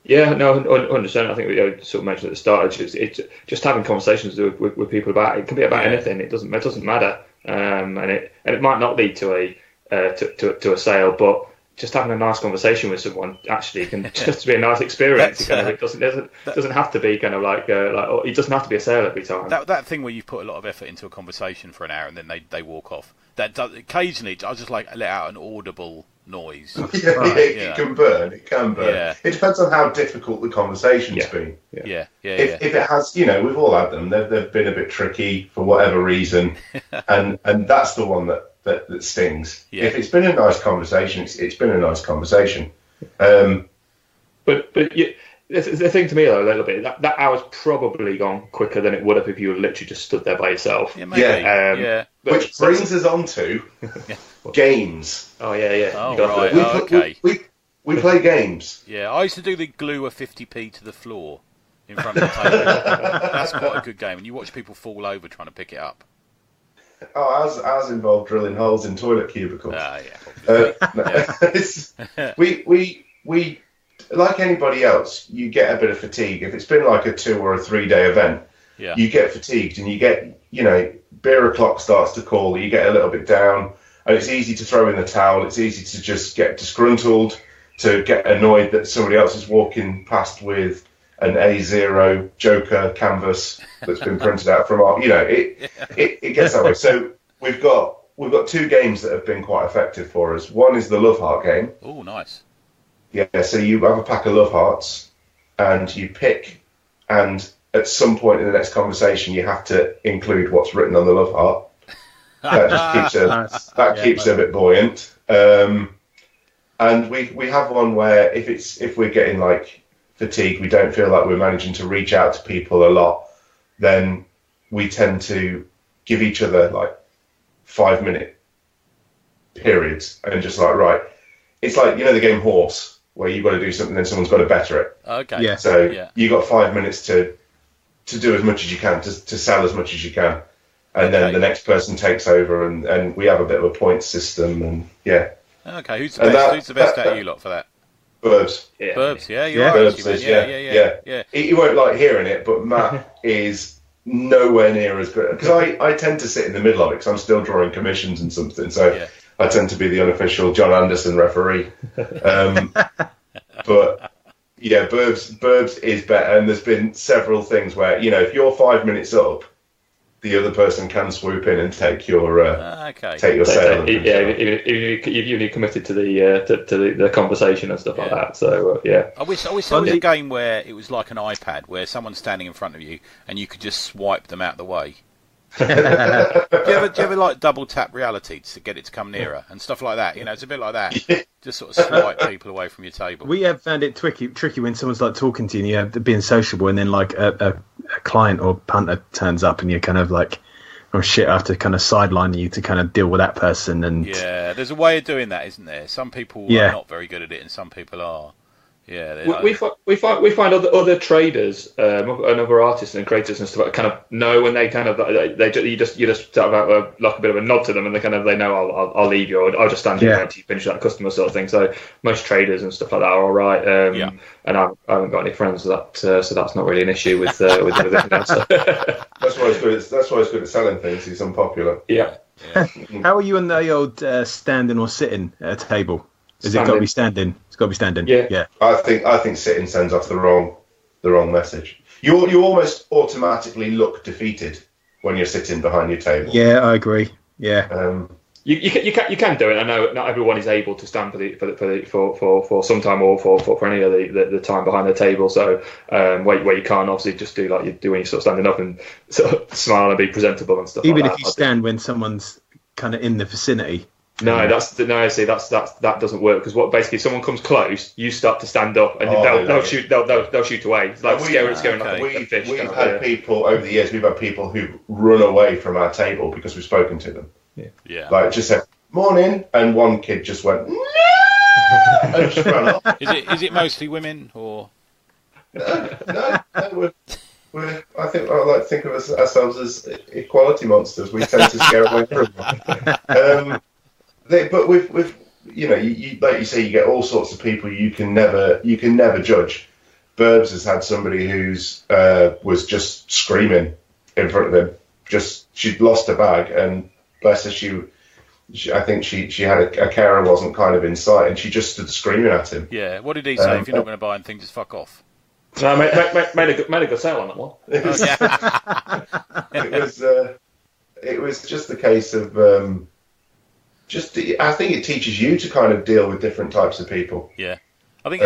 Yeah, no, 100%. I think we sort of mentioned at the start. It's just having conversations with people about it. It can be about anything. It doesn't matter, and it might not lead to a sale, but just having a nice conversation with someone actually can just be a nice experience. It doesn't have to be kind of like it doesn't have to be a sale every time. That thing where you put a lot of effort into a conversation for an hour and then they walk off. That does occasionally. I just like let out an audible noise. It can burn. It can burn. Yeah. It depends on how difficult the conversation's been. Yeah. If it has, we've all had them. They've been a bit tricky for whatever reason, and that's the one that stings. Yeah. If it's been a nice conversation, it's been a nice conversation. But the thing to me though, a little bit, that hour's probably gone quicker than it would have if you were literally just stood there by yourself. Yeah, maybe. Which brings us on to games. Oh yeah. Oh right. We play games. Yeah, I used to do the glue a 50p to the floor in front of the table. That's quite a good game, and you watch people fall over trying to pick it up. Ours involved drilling holes in toilet cubicles. We like anybody else, you get a bit of fatigue. If it's been like a 2 or a 3 day event, you get fatigued and you get, beer o'clock starts to call, you get a little bit down, and it's easy to throw in the towel. It's easy to just get disgruntled, to get annoyed that somebody else is walking past with an A0 Joker canvas that's been printed out from our, it gets that way. So we've got 2 games that have been quite effective for us. One is the Love Heart game. Oh, nice. Yeah, so you have a pack of Love Hearts and you pick, and at some point in the next conversation you have to include what's written on the Love Heart. That just keeps it a bit buoyant. And we have one where if we're getting like fatigue, we don't feel like we're managing to reach out to people a lot, then we tend to give each other like 5-minute periods and just like, right, it's like, the game Horse, where you've got to do something, then someone's got to better it. Okay. Yeah. So you got 5 minutes to do as much as you can, to sell as much as you can. And then the next person takes over, and we have a bit of a point system, and Okay, who's the best out of you lot for that? Burbs. Burbs, you're right. Burbs is, yeah. You won't like hearing it, but Matt is nowhere near as good. Because I tend to sit in the middle of it, because I'm still drawing commissions and something, so I tend to be the unofficial John Anderson referee. But yeah, Burbs is better, and there's been several things where, if you're 5 minutes up, the other person can swoop in and take your sale. If you've committed to the conversation and stuff like that. So I wish there was a game where it was like an iPad, where someone's standing in front of you and you could just swipe them out of the way. do you ever like double tap reality to get it to come nearer and stuff like that? It's a bit like that. Just sort of swipe people away from your table. We have found it tricky when someone's like talking to you and you have being sociable, and then like a client or punter turns up and you're kind of like, oh shit, I have to kind of sideline you to kind of deal with that person. And there's a way of doing that, isn't there? Some people are not very good at it, and some people are. Yeah, we find other traders and other artists and creators and stuff kind of know when they kind of you just sort of like a bit of a nod to them, and they know I'll leave you, or I'll just stand here until you finish that customer sort of thing. So most traders and stuff like that are all right. And I haven't got any friends that so that's not really an issue with anything else. That's why it's good at selling things. He's unpopular. Yeah. How are you on the old standing or sitting at a table? Is it got to be standing? It's got to be standing. Yeah. I think sitting sends off the wrong message. You almost automatically look defeated when you're sitting behind your table. Yeah, I agree. Yeah. You can do it. I know not everyone is able to stand for some time or for any of the time behind the table. So where you can't obviously just do like you do when you're sort of standing up and sort of smile and be presentable and stuff. Even like if you stand when someone's kind of in the vicinity. No, that doesn't work, because what basically if someone comes close, you start to stand up and they'll shoot away. It's like scaring like a wicked fish. We've had people over the years. We've had people who run away from our table because we've spoken to them. Yeah. Like just said morning, and one kid just went no, and just ran off. Is it mostly women or? No. I think I like to think of ourselves as equality monsters. We tend to scare away everyone. But with you like you say, you get all sorts of people you can never judge. Burbs has had somebody who's was just screaming in front of him. She'd lost her bag, and bless her, I think she had a carer wasn't kind of in sight, and she just stood screaming at him. Yeah, what did he say? If you're not going to buy anything, just fuck off. No, made a good sale on that one. It was just a case of I think it teaches you to kind of deal with different types of people. Yeah, I think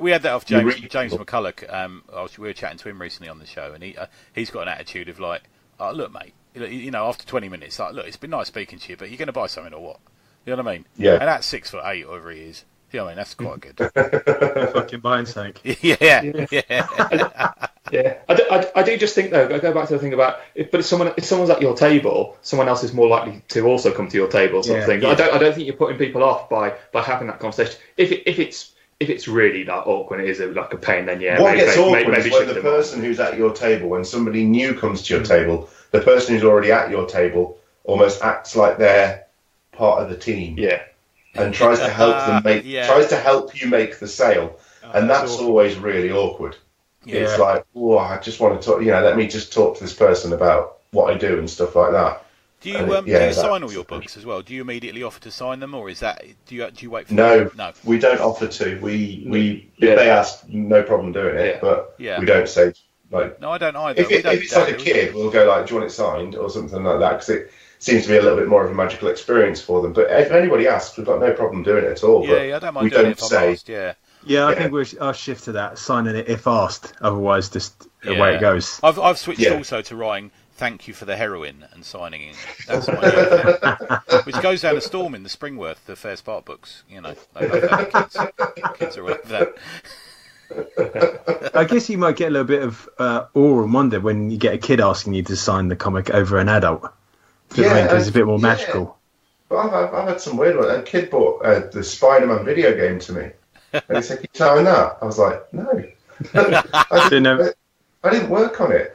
we had that off James McCulloch. We were chatting to him recently on the show, and he's got an attitude of like, oh, look, mate, after 20 minutes, like, look, it's been nice speaking to you, but you're going to buy something or what? You know what I mean? Yeah. And that's 6'8", whatever he is. You know what I mean? That's quite good. Fucking buying sake. Yeah. Yeah, I do just think though. I go back to the thing about, if someone's at your table, someone else is more likely to also come to your table, sort of thing. Yeah. I don't think you're putting people off by having that conversation. If it's really that awkward, it is like a pain. Then what gets awkward is when the person who's at your table, when somebody new comes to your table, the person who's already at your table almost acts like they're part of the team. Yeah. And tries to help them tries to help you make the sale. And that's always really awkward. Yeah. It's like, oh, I just want to talk, let me just talk to this person about what I do and stuff like that. Do you do you sign all your books as well? Do you immediately offer to sign them, or is that do you wait for? No, we don't offer to. We if they ask, no problem doing it, but we don't say like. No, I don't either. If it's like a kid, we'll go like, do you want it signed or something like that, because it seems to be a little bit more of a magical experience for them. But if anybody asks, we've got no problem doing it at all. Yeah, I don't mind doing it if I'm asked. Yeah, I think I'll shift to that, signing it if asked. Otherwise, just the way it goes. I've switched also to writing "Thank you for the heroin" and signing in. That's my which goes down a storm in the Springworth, the Fair Spark books. They love that. Kids are with that. I guess you might get a little bit of awe and wonder when you get a kid asking you to sign the comic over an adult. Because it's a bit more magical. But I've had some weird ones. A kid bought the Spider-Man video game to me. And he said, "Can you sign that?" I was like, "No." I didn't work on it.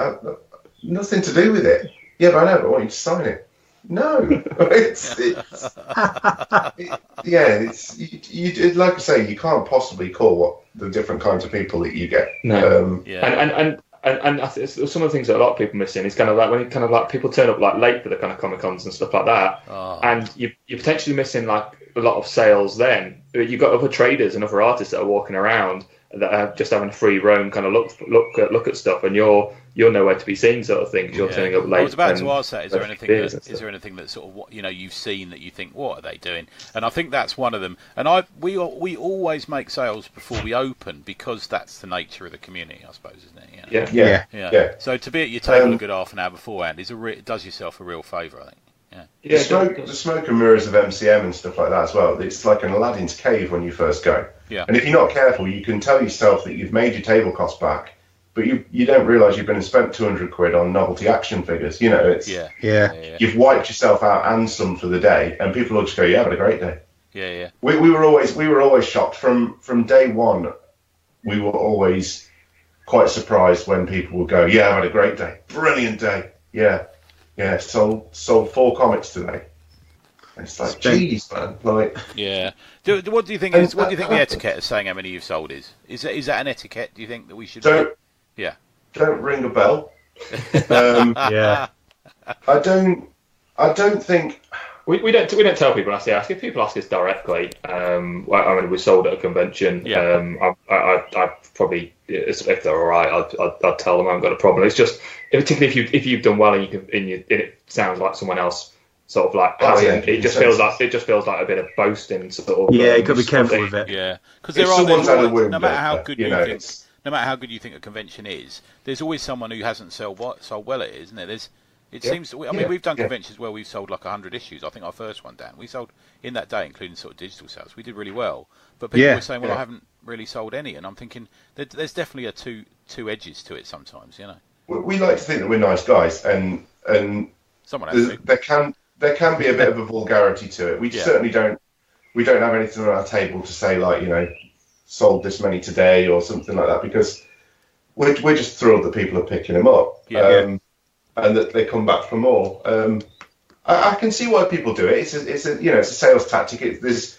Nothing to do with it. Yeah, but I know, but I want you to sign it. No. It's like I say, you can't possibly call what the different kinds of people that you get. No. And I think some of the things that a lot of people miss in is kind of like when people turn up like late for the kind of Comic Cons and stuff like that, and you're potentially missing like a lot of sales. Then you've got other traders and other artists that are walking around that are just having a free roam, kind of look at stuff, and you're nowhere to be seen, sort of thing, because you're turning up late. I was about to ask that. Is there anything that sort of you've seen that you think, what are they doing? And I think that's one of them. And we always make sales before we open, because that's the nature of the community, I suppose, isn't it? Yeah. So to be at your table a good half an hour beforehand does yourself a real favour, I think. The smoke and mirrors of MCM and stuff like that as well. It's like an Aladdin's cave when you first go. Yeah. And if you're not careful, you can tell yourself that you've made your table cost back, but you don't realise you've been and spent £200 on novelty action figures. You've wiped yourself out and some for the day, and people will just go, "Yeah, I've had a great day." Yeah. We were always shocked from day one. We were always quite surprised when people would go, "Yeah, I've had a great day, brilliant day." Yeah, sold 4 comics today. And it's like, geez, man, like. Yeah. What do you think the etiquette of saying how many you've sold is? Is that an etiquette? Do you think that we should? Don't ring a bell. I don't think. We don't tell people unless they ask. If people ask us directly, we sold at a convention. Yeah. I probably, if they're all right, I'd tell them I haven't got a problem. It's just, particularly if you've done well and it sounds like someone else sort of like hasn't. It just feels like a bit of boasting sort of. Yeah, you got to be careful with it. Yeah, because no matter how good you think a convention is, there's always someone who hasn't sold well at it, isn't there? We've done conventions where we've sold like 100 issues. I think our first one, Dan, we sold in that day, including sort of digital sales. We did really well, but people were saying, "Well, I haven't really sold any," and I'm thinking there's definitely two edges to it sometimes. We like to think that we're nice guys, and someone has to. There can be a bit of a vulgarity to it. We certainly don't. We don't have anything on our table to say like, sold this many today or something like that, because we're just thrilled that people are picking them up. And that they come back for more. I can see why people do it. It's a sales tactic. There's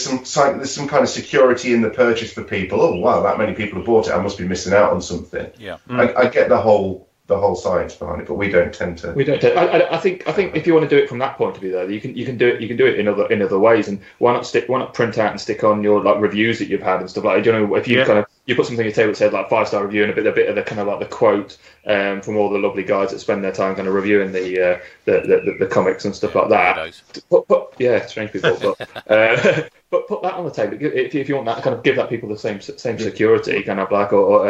some kind of security in the purchase for people. Oh wow, that many people have bought it. I must be missing out on something. Yeah, I get the whole science behind it, but we don't tend to. I think if you want to do it from that point of view, though, you can do it in other ways. And why not print out and stick on your like reviews that you've had and stuff like that? If you kind of you put something on your table that said like 5-star review and a bit of the kind of like the quote from all the lovely guys that spend their time kind of reviewing the comics and stuff like that. Strange people, but put that on the table if you want that, kind of give that people the same security, kind of like or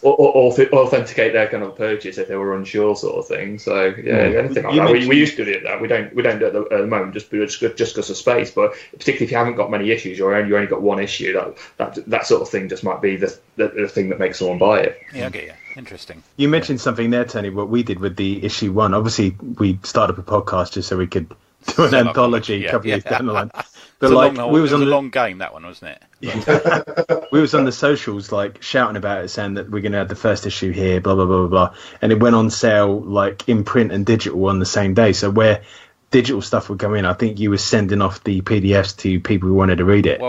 authenticate their kind of purchase if they were unsure, sort of thing. So anything like that. We used to do that. We don't do it at the moment just because of space. But particularly if you haven't got many issues or you only got one issue, that sort of thing just might be the thing that makes someone buy it. Yeah, okay, yeah. Interesting. You mentioned something there, Tony, what we did with the issue 1. Obviously, we started up a podcast just so we could to an anthology a couple of years down the line. But it was a long game, that one, wasn't it? We was on the socials like shouting about it, saying that we're going to have the first issue here, blah blah blah blah blah, and it went on sale like in print and digital on the same day. So where digital stuff would come in, I think you were sending off the PDFs to people who wanted to read it.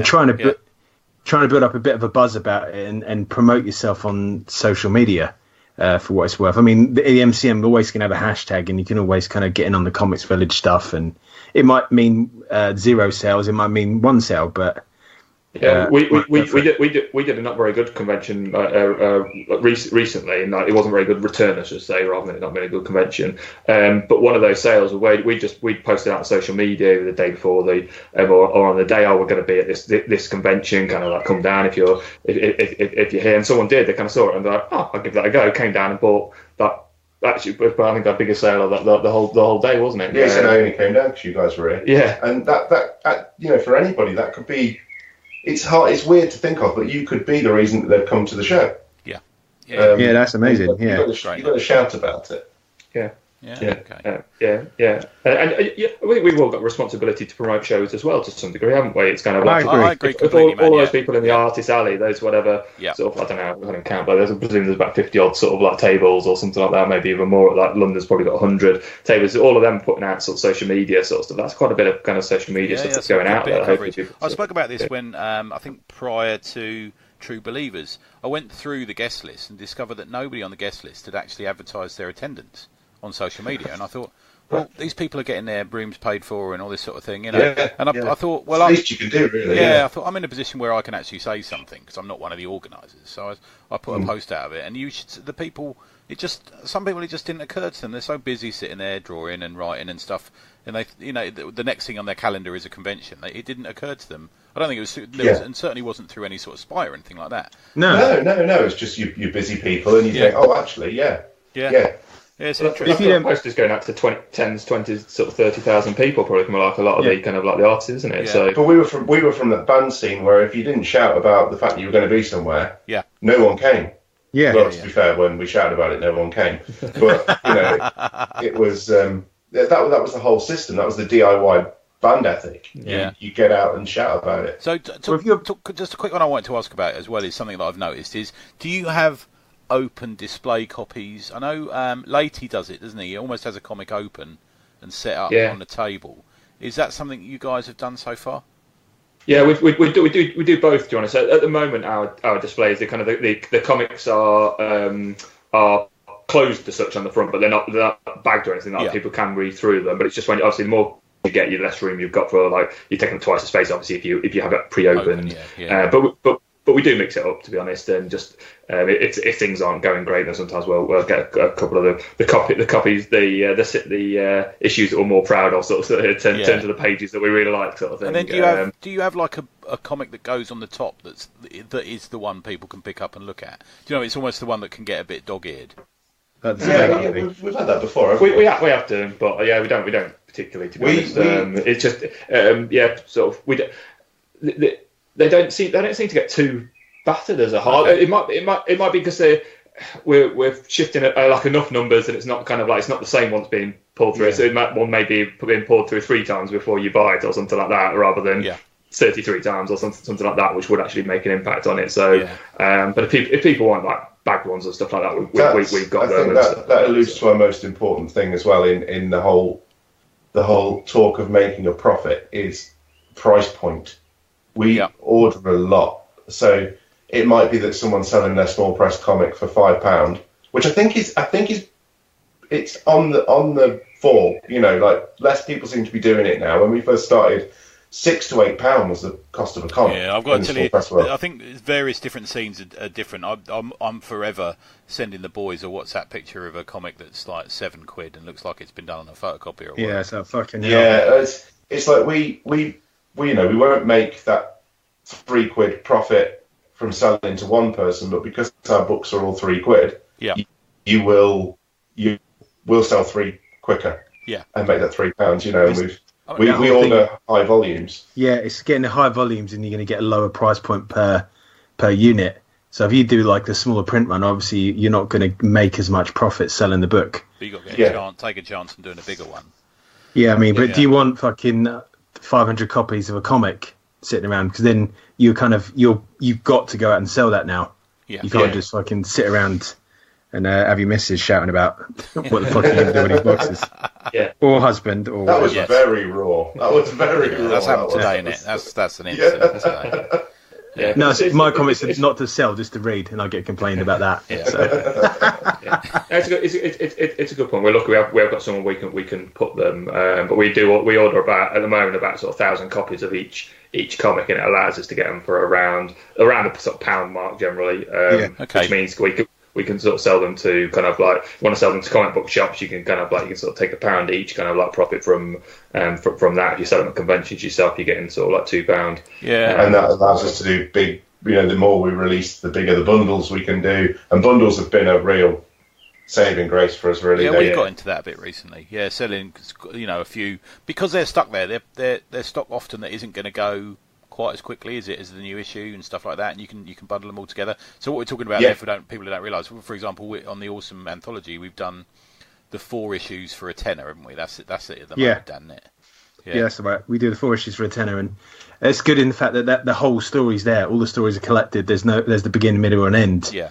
Trying to build up a bit of a buzz about it and promote yourself on social media. For what it's worth. I mean, the MCM always can have a hashtag, and you can always kind of get in on the Comics Village stuff, and it might mean 0 sales, it might mean 1 sale, but yeah, we did a not very good convention recently, and it wasn't very good return, I should say, rather than it not being a good convention. But one of those sales, we posted out on social media the day before or on the day, we're going to be at this convention, kind of like come down if you're here, and someone did. They kind of saw it and they're like, I'll give that a go. Came down and bought that. Actually, I think our biggest sale of the whole day, wasn't it? Yeah, so I only came down because you guys were here. Yeah, and that for anybody that could be. It's hard. It's weird to think of, but you could be the reason that they've come to the show. Yeah, that's amazing. You've got to shout about it. Yeah. Okay. And we've all got a responsibility to promote shows as well to some degree, haven't we? It's kind of like I agree if all those people in the artist alley, those whatever sort of, I don't know, I don't count, but I presume there's about 50 odd sort of like tables or something like that, maybe even more. Like London's probably got 100 tables. All of them putting out sort of social media sort of stuff. That's quite a bit of kind of social media stuff that's going out there. I spoke about this when I think prior to True Believers, I went through the guest list and discovered that nobody on the guest list had actually advertised their attendance on social media, and I thought, well, these people are getting their rooms paid for and all this sort of thing, you know. And I thought, well, at least you can do, really. I thought I'm in a position where I can actually say something because I'm not one of the organisers. So I put a post out of it, and some people it just didn't occur to them. They're so busy sitting there drawing and writing and stuff, and they, the next thing on their calendar is a convention. It didn't occur to them. I don't think it was, and certainly wasn't through any sort of spite or anything like that. No. It's just you busy people, and you think, oh, actually, yeah. Yeah, it's interesting. If you posters going out to 10s, 20s, sort of 30,000 people, probably from like a lot of the kind of like the artists, isn't it? Yeah. So, but we were from that band scene where if you didn't shout about the fact that you were going to be somewhere, no one came. Yeah. Well, to be fair, when we shouted about it, no one came. But it was that was the whole system. That was the DIY band ethic. Yeah. You get out and shout about it. So, just a quick one I wanted to ask about as well is something that I've noticed is, do you have open display copies? I know Leahy does it, doesn't he? He almost has a comic open and set up on the table. Is that something you guys have done so far? Yeah, we do both, to be honest. At the moment, our displays, the kind of the comics are closed as such on the front, but they're not bagged or anything. Like people can read through them, but it's just when obviously the more you get, you less room you've got for like you're taking up twice the space. Obviously, if you have it pre-opened, but we do mix it up, to be honest, and just if things aren't going great, then sometimes we'll get a couple of the copies, the issues that we're more proud of, sort of turn to the pages that we really like, sort of thing. And then do you have like a comic that goes on the top that is the one people can pick up and look at? Do you know, it's almost the one that can get a bit dog-eared. We've had that before. We have done, but we don't particularly. To be honest, it's just sort of They don't seem to get too battered as a whole. Okay. It might be because we're shifting like enough numbers and it's not kind of like it's not the same one's being pulled through. So one may be being pulled through 3 times before you buy it or something like that, rather than 33 times or something like that, which would actually make an impact on it. So, but if people want like bagged ones and stuff like that, we've got them. That alludes to our most important thing as well in the whole talk of making a profit is price point. We order a lot, so it might be that someone's selling their small press comic for £5, which I think is it's on the fall. Like less people seem to be doing it now. When we first started, £6 to £8 was the cost of a comic. Yeah, I've got to tell you, I think various different scenes are different. I'm forever sending the boys a WhatsApp picture of a comic that's like £7 and looks like it's been done on a photocopier. Or whatever. Yeah, so fucking it's like we won't make that £3 profit from selling to one person, but because our books are all £3, you will sell 3 quicker, and make that £3. And we order high volumes. Yeah, it's getting the high volumes, and you're going to get a lower price point per unit. So if you do like the smaller print run, obviously you're not going to make as much profit selling the book. But you got to take a chance on doing a bigger one. Yeah, I mean, but do you want fucking 500 copies of a comic sitting around? Because then you've got to go out and sell that now. Yeah. You can't just fucking sit around and have your missus shouting about what the fuck are you going to do with these boxes. Yeah. Or husband. Or that was very raw. That was very raw. That's happened today, isn't it? That's an incident today. Yeah. No, my comics are not to sell, just to read, and I get complained about that. Yeah. So. It's a good point. We're lucky we have got someone we can put them, but we order about at the moment about sort of 1,000 copies of each comic, and it allows us to get them for around the sort of £1 mark generally. Which means we can sort of sell them to kind of like, if you want to sell them to comic book shops, you can kind of like, you can sort of take £1 each, kind of like profit from that. If you sell them at conventions yourself, you're getting sort of like £2. Yeah. And that allows us to do big, the more we release, the bigger the bundles we can do. And bundles have been a real saving grace for us, really. Yeah, we got into that a bit recently. Yeah, selling, a few, because they're stuck there. They're stock often that isn't going to go quite as quickly as the new issue and stuff like that, and you can bundle them all together. So what we're talking about there, for people who don't realise, for example, on the Awesome Anthology, we've done the 4 issues for a tenner, haven't we? That's it at the moment, isn't it? Yeah, that's right. We do the 4 issues for a tenner, and it's good in the fact that the whole story's there. All the stories are collected. There's the beginning, middle, and end. Yeah.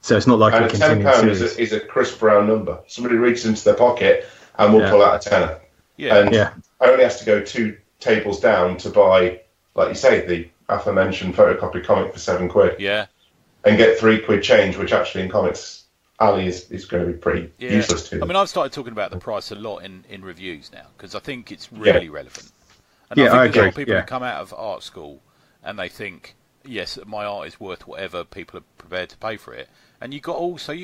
So it's not like and a continuing £10 series. is a Chris Brown number. Somebody reaches into their pocket and we'll pull out a tenner. Yeah. And only has to go 2 tables down to buy, like you say, the aforementioned photocopy comic for £7. Yeah. And get £3 change, which actually in Comics Alley is going to be pretty useless to them. I mean, I've started talking about the price a lot in reviews now, because I think it's really relevant. And I think there's a lot of people who come out of art school and they think, yes, my art is worth whatever people are prepared to pay for it. And you got also,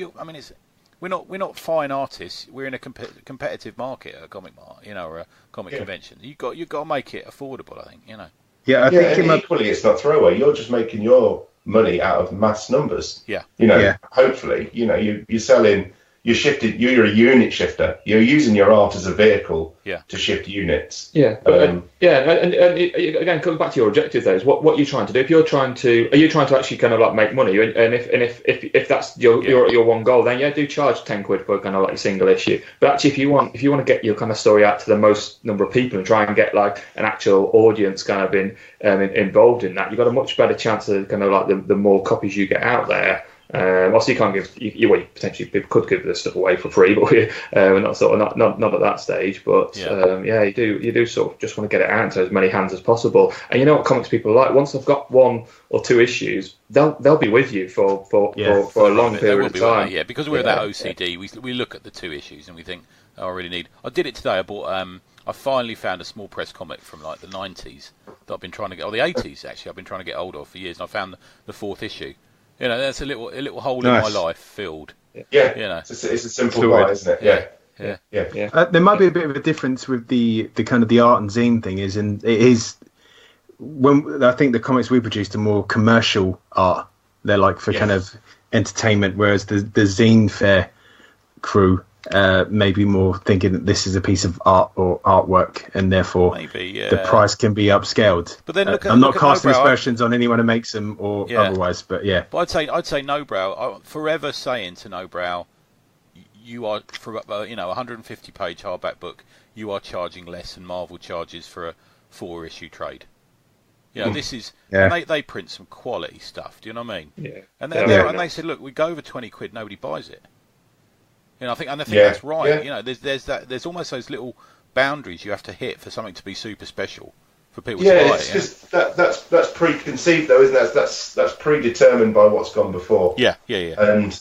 we're not fine artists. We're in a competitive market at a comic mart, or a comic convention. You got to make it affordable, I think, Yeah, I think equally it's not throwaway. You're just making your money out of mass numbers. Yeah. Hopefully, you're selling. You're a unit shifter. You're using your art as a vehicle to shift units. Yeah, and again, coming back to your objective, though, is what you're trying to do. If are you trying to actually kind of like make money, and if that's your one goal, then do charge £10 for kind of like a single issue. But actually, if you want to get your kind of story out to the most number of people and try and get like an actual audience kind of involved in that, you've got a much better chance of kind of like the more copies you get out there. Also, you can't give. Potentially, people could give this stuff away for free, but we're not at that stage. But you do sort of just want to get it out to as many hands as possible. And you know what comics people are like? Once they've got 1 or 2 issues, they'll be with you for a long period of time. Yeah, because we're that OCD. We look at the 2 issues and we think, I really need. I did it today. I bought. I finally found a small press comic from like the 90s that I've been trying to get, or the 80s actually. I've been trying to get hold of for years, and I found the 4th issue. That's a little hole in my life filled. Yeah, it's a simple buy, isn't it? Yeah. There might be a bit of a difference with the kind of the art and zine thing and it is when I think the comics we produced are more commercial art. They're like for kind of entertainment, whereas the zine fair crew maybe more thinking that this is a piece of art or artwork, and therefore the price can be upscaled. But then I'm not casting aspersions on anyone who makes them or otherwise, but But I'd say Nobrow. I'm forever saying to Nobrow, you are for a 150-page hardback book, you are charging less than Marvel charges for a 4-issue trade. This is and they print some quality stuff. Do you know what I mean? Yeah. And they said, look, we go over £20, nobody buys it. I think that's right. Yeah. There's almost those little boundaries you have to hit for something to be super special for people to buy. It's just that's preconceived though, isn't it? That's predetermined by what's gone before. Yeah. And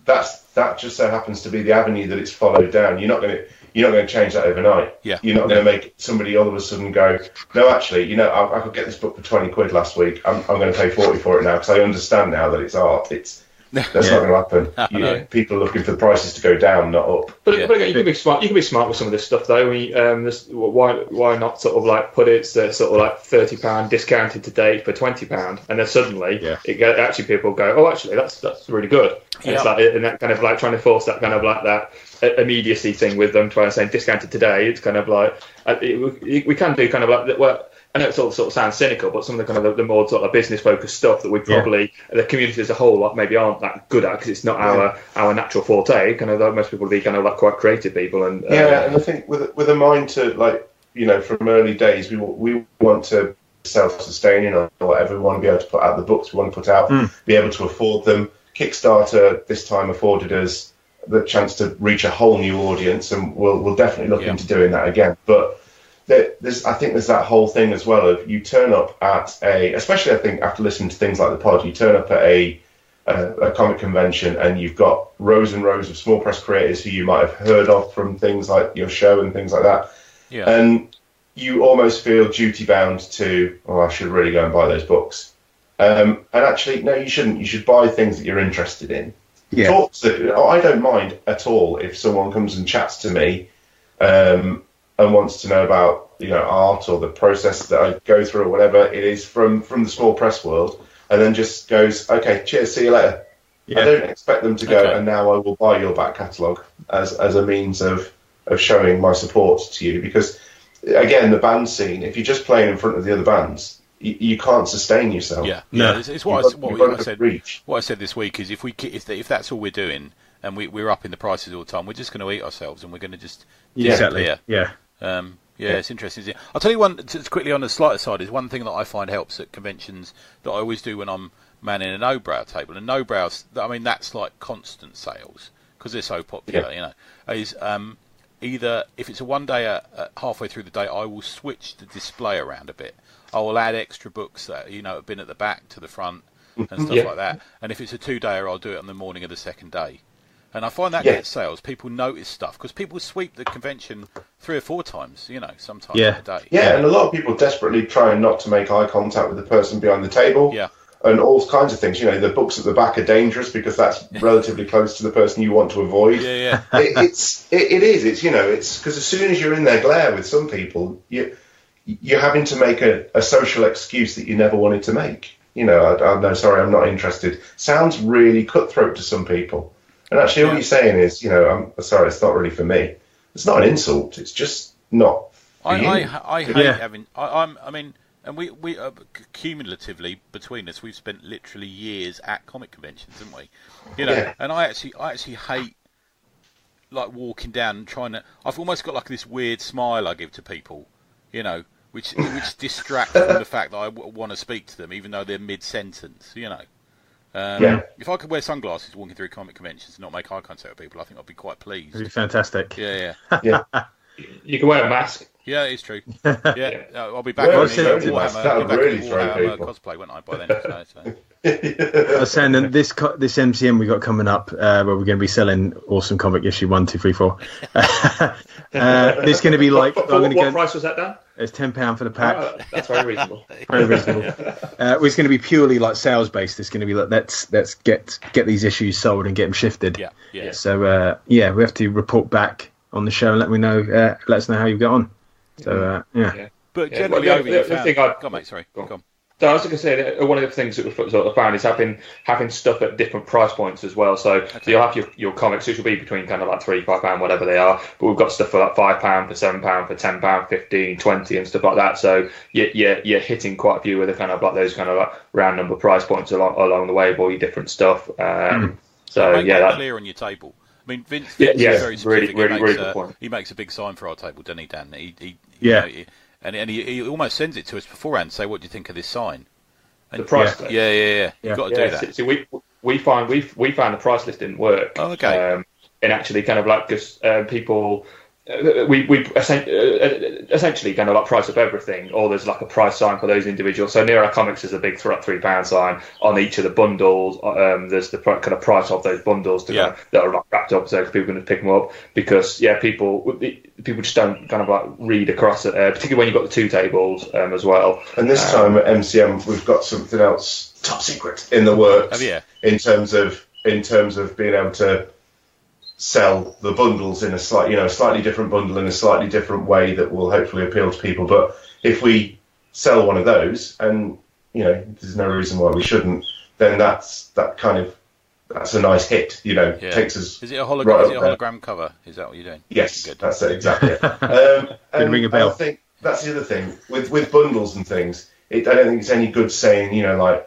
that just so happens to be the avenue that it's followed down. You're not going to change that overnight. Yeah. You're not going to make somebody all of a sudden go, no, actually, I could get this book for £20 last week. I'm going to pay 40 for it now because I understand now that it's art. That's not going to happen. People are looking for the prices to go down, not up. But again, you can be smart. You can be smart with some of this stuff, though. Why not sort of like put it sort of like £30 discounted today for £20, and then suddenly actually people go, oh, actually that's really good. And it's like, and that kind of like trying to force that kind of like that immediacy thing with them, trying to say discounted today. It's kind of like we can do kind of like well. I know it sort of sounds cynical, but some of the kind of the more sort of business focused stuff that we probably the community as a whole maybe aren't that good at because it's not our natural forte. Kind of most people be kind of like quite creative people, and and I think with a mind to like from early days we want to self-sustaining or whatever. We want to be able to put out the books we want to put out, be able to afford them. Kickstarter this time afforded us the chance to reach a whole new audience, and we'll definitely look into doing that again. But I think there's that whole thing as well of you turn up at especially I think after listening to things like the pod, you turn up at a comic convention and you've got rows and rows of small press creators who you might have heard of from things like your show and things like that. Yeah. And you almost feel duty bound to, I should really go and buy those books. And actually, no, you shouldn't. You should buy things that you're interested in. Yeah. I don't mind at all if someone comes and chats to me and wants to know about art or the process that I go through or whatever it is from the small press world, and then just goes, okay, cheers, see you later. Yeah. I don't expect them to go, and now I will buy your back catalogue as a means of showing my support to you, because again, the band scene, if you're just playing in front of the other bands, you can't sustain yourself. Yeah, no. It's what I said this week is if that's all we're doing and we're upping the prices all the time, we're just going to eat ourselves and we're going to just disappear. Yeah. It's interesting. I'll tell you one quickly on the slighter side is one thing that I find helps at conventions that I always do when I'm manning a no-brow table. And no-brows, I mean, that's like constant sales because they're so popular. Is either if it's a one day halfway through the day, I will switch the display around a bit. I will add extra books that have been at the back to the front and stuff like that. And if it's a 2-dayer, I'll do it on the morning of the second day. And I find that gets sales. People notice stuff because people sweep the convention 3 or 4 times, sometimes a day. Yeah, and a lot of people desperately trying not to make eye contact with the person behind the table. Yeah. And all kinds of things. The books at the back are dangerous because that's relatively close to the person you want to avoid. Yeah. It is. It's because as soon as you're in their glare with some people, you're having to make a social excuse that you never wanted to make. No, sorry, I'm not interested. Sounds really cutthroat to some people. And actually, all you're saying is, I'm sorry, it's not really for me. It's not an insult. It's just not for you. I hate having. And we cumulatively between us, we've spent literally years at comic conventions, haven't we? And I actually hate like walking down and trying to. I've almost got like this weird smile I give to people, which distracts from the fact that I want to speak to them, even though they're mid-sentence, If I could wear sunglasses walking through comic conventions and not make eye contact with people, I think I'd be quite pleased. It'd be fantastic. Yeah. You can wear a mask. Yeah, it's true. Yeah, I'll be back on Warhammer cosplay, won't I, by then? So. I was saying that this MCM we got coming up, where we're going to be selling Awesome Comic issue 1, 2, 3, 4. It's going to be like what price was that, Dan? It's £10 for the pack. Oh, that's very reasonable. Very reasonable. It's going to be purely like sales based. It's going to be like let's get these issues sold and get them shifted. Yeah. So we have to report back on the show and let us know how you get on. So But generally, go on, mate. Sorry, go on. So I was going to say that one of the things that we've sort of found is having stuff at different price points as well. So you'll have your comics, which will be between kind of like £3, £5, whatever they are. But we've got stuff for like £5, for £7, for £10, £15, $20, and stuff like that. So you're hitting quite a few of the kind of like those kind of like round number price points along the way of all your different stuff. So make that clear on your table. I mean, Vince is very specific. Really good point. He makes a big sign for our table, doesn't he, Dan? And he almost sends it to us beforehand. Say, what do you think of this sign? And the price list. Yeah. You've got to do that. So we found the price list didn't work. Oh, okay. And actually, kind of like because people. We essentially kind of like price up everything, or there's like a price sign for those individuals. So near our comics there's a big £3 sign on each of the bundles. There's the kind of price of those bundles that are like wrapped up so people can pick them up because people just don't kind of like read across it, particularly when you've got the 2 tables as well. And this time at MCM we've got something else top secret in the works. In terms of being able to sell the bundles in a slightly different bundle in a slightly different way that will hopefully appeal to people. But if we sell one of those, and there's no reason why we shouldn't, then that's a nice hit. Takes us. Is it a hologram? Is it a hologram cover? Is that what you're doing? Yes, good. That's it exactly. Ring a bell. that's the other thing with bundles and things. I don't think it's any good saying, you know, like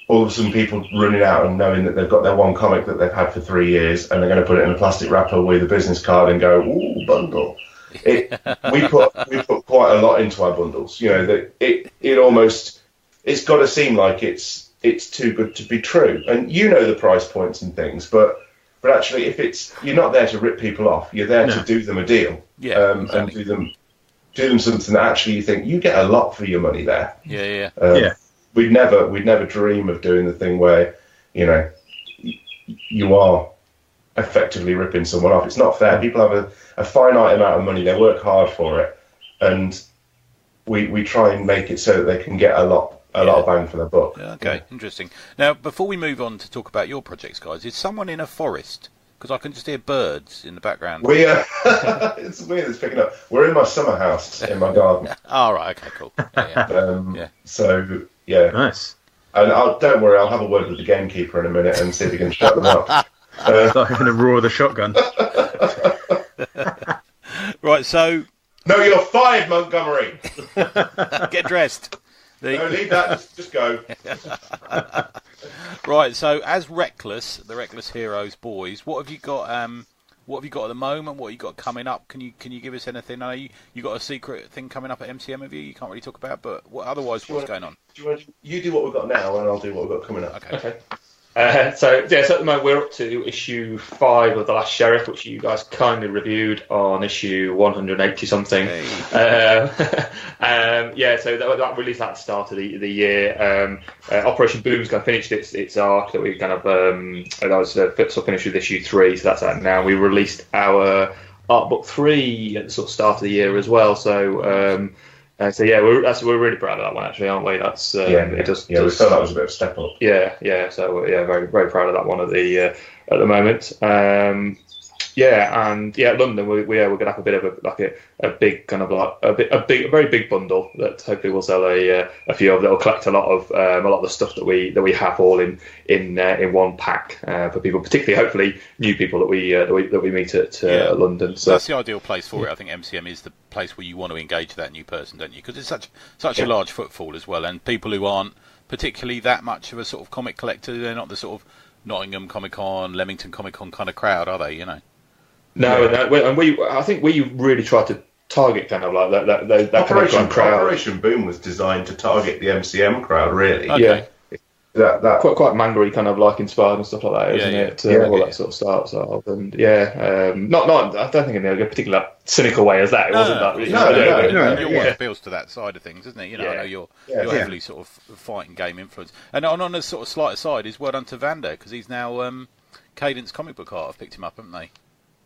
all of a sudden people running out and knowing that they've got their one comic that they've had for 3 years and they're going to put it in a plastic wrapper with a business card and go, ooh, bundle. We put quite a lot into our bundles. You know, that it's got to seem like it's too good to be true. And you know the price points and things, but actually, you're not there to rip people off. You're there to do them a deal, exactly. And do them something that actually you think you get a lot for your money there. We'd never dream of doing the thing where, you know, you are effectively ripping someone off. It's not fair. People have a finite amount of money. They work hard for it, and we try and make it so that they can get a lot of bang for their buck. Okay, interesting. Now, before we move on to talk about your projects, guys, is someone in a forest? Because I can just hear birds in the background. It's weird. It's picking up. We're in my summer house in my garden. Oh, right. Okay, cool. So yeah, nice. And don't worry, I'll have a word with the gamekeeper in a minute and see if he can shut them up. Start having a roar of the shotgun. Right. So. No, you're fired, Montgomery. Get dressed. No, leave that. Just go. Right. So, as the Reckless Heroes boys, what have you got? What have you got at the moment? What have you got coming up? Can you give us anything? I know you got a secret thing coming up at MCM, have you? You can't really talk about, but otherwise, what's going on? You do what we've got now, and I'll do what we've got coming up. Okay. So at the moment we're up to issue 5 of The Last Sheriff, which you guys kindly reviewed on issue 180 something. Hey. So that released at the start of the year. Operation Boom's kind of finished its arc that we kind of that was finished with issue 3, so that's out now. We released our art book 3 at the sort of start of the year as well. So. We're really proud of that one, actually, aren't we? That's we felt that was a bit of a step up. So very very proud of that one at the moment. London, we're going to have a bit of a big kind of like a very big bundle that hopefully will sell a few of. That'll collect a lot of the stuff that we have all in one pack for people, particularly hopefully new people that we meet at London. So that's the ideal place for it. I think MCM is the place where you want to engage that new person, don't you? Because it's such a large footfall as well, and people who aren't particularly that much of a sort of comic collector, they're not the sort of Nottingham Comic Con, Leamington Comic Con kind of crowd, are they? You know. No, and I think we really tried to target kind of like that Operation, kind of crowd. Operation Boom was designed to target the MCM crowd, really. Okay. Yeah. That quite mangery kind of like inspired and stuff like that, isn't it? All that sort of starts off, and not I don't think in a particular cynical way as that. It wasn't that. No. Your work appeals to that side of things, isn't it? You know, I know you're heavily sort of fighting game influence. And on a sort of slight aside is well done to Vander, because he's now Cadence Comic Book Art have picked him up, haven't they?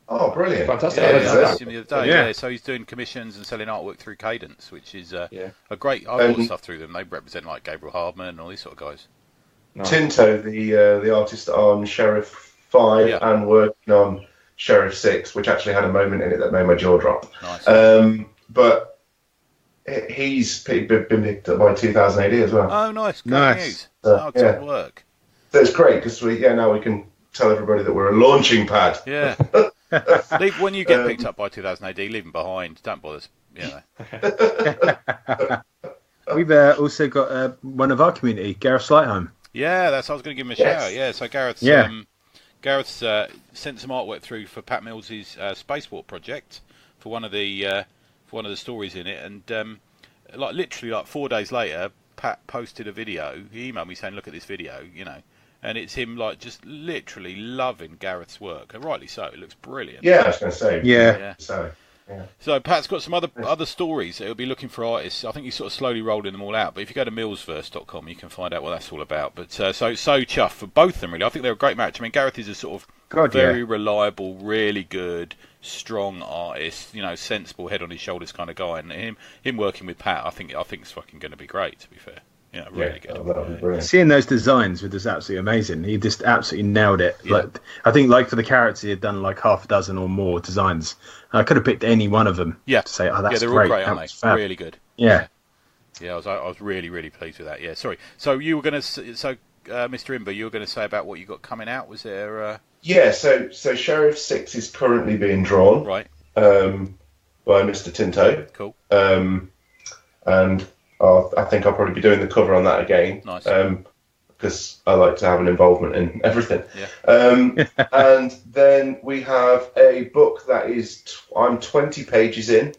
Oh, brilliant! Fantastic! I asked him the other day. So he's doing commissions and selling artwork through Cadence, which is a great. I bought stuff through them. They represent like Gabriel Hardman and all these sort of guys. Nice. Tinto, the artist on Sheriff 5 and working on Sheriff 6, which actually had a moment in it that made my jaw drop. Nice. But he's been picked up by 2000 AD as well. Oh, nice! Great news. Good work. So it's great because now we can tell everybody that we're a launching pad. Yeah. When you get picked up by 2000 AD, leave them behind. Don't bother. We've also got one of our community, Gareth Slightholm. Yeah, I was going to give him a shout. Yeah, so Gareth's sent some artwork through for Pat Mills's Spacewalk project for one of the stories in it, and literally 4 days later, Pat posted a video. He emailed me saying, "Look at this video," and it's him just literally loving Gareth's work, and rightly so. It looks brilliant. Yeah, I was going to say. Yeah. So Pat's got some other stories that he'll be looking for artists. I think he's sort of slowly rolling them all out. But if you go to millsverse.com, you can find out what that's all about. But so chuffed for both of them, really. I think they're a great match. I mean, Gareth is a sort of very reliable, really good, strong artist. Sensible, head on his shoulders kind of guy. And him working with Pat, I think it's fucking going to be great. To be fair. Really good. Seeing those designs was just absolutely amazing. He just absolutely nailed it. Yeah. I think for the character, he had done half a dozen or more designs. I could have picked any one of them. Yeah. To say, that's they're great. All great, aren't they? Really good. Yeah. Yeah, I was really, really pleased with that. Yeah, sorry. So you were going to, Mr. Imber, you were going to say about what you got coming out. Was there? Yeah. So Sheriff 6 is currently being drawn. Right. By Mr. Tinto. Cool. and I think I'll probably be doing the cover on that again. Nice. Because I like to have an involvement in everything. Yeah. And then we have a book that I'm 20 pages in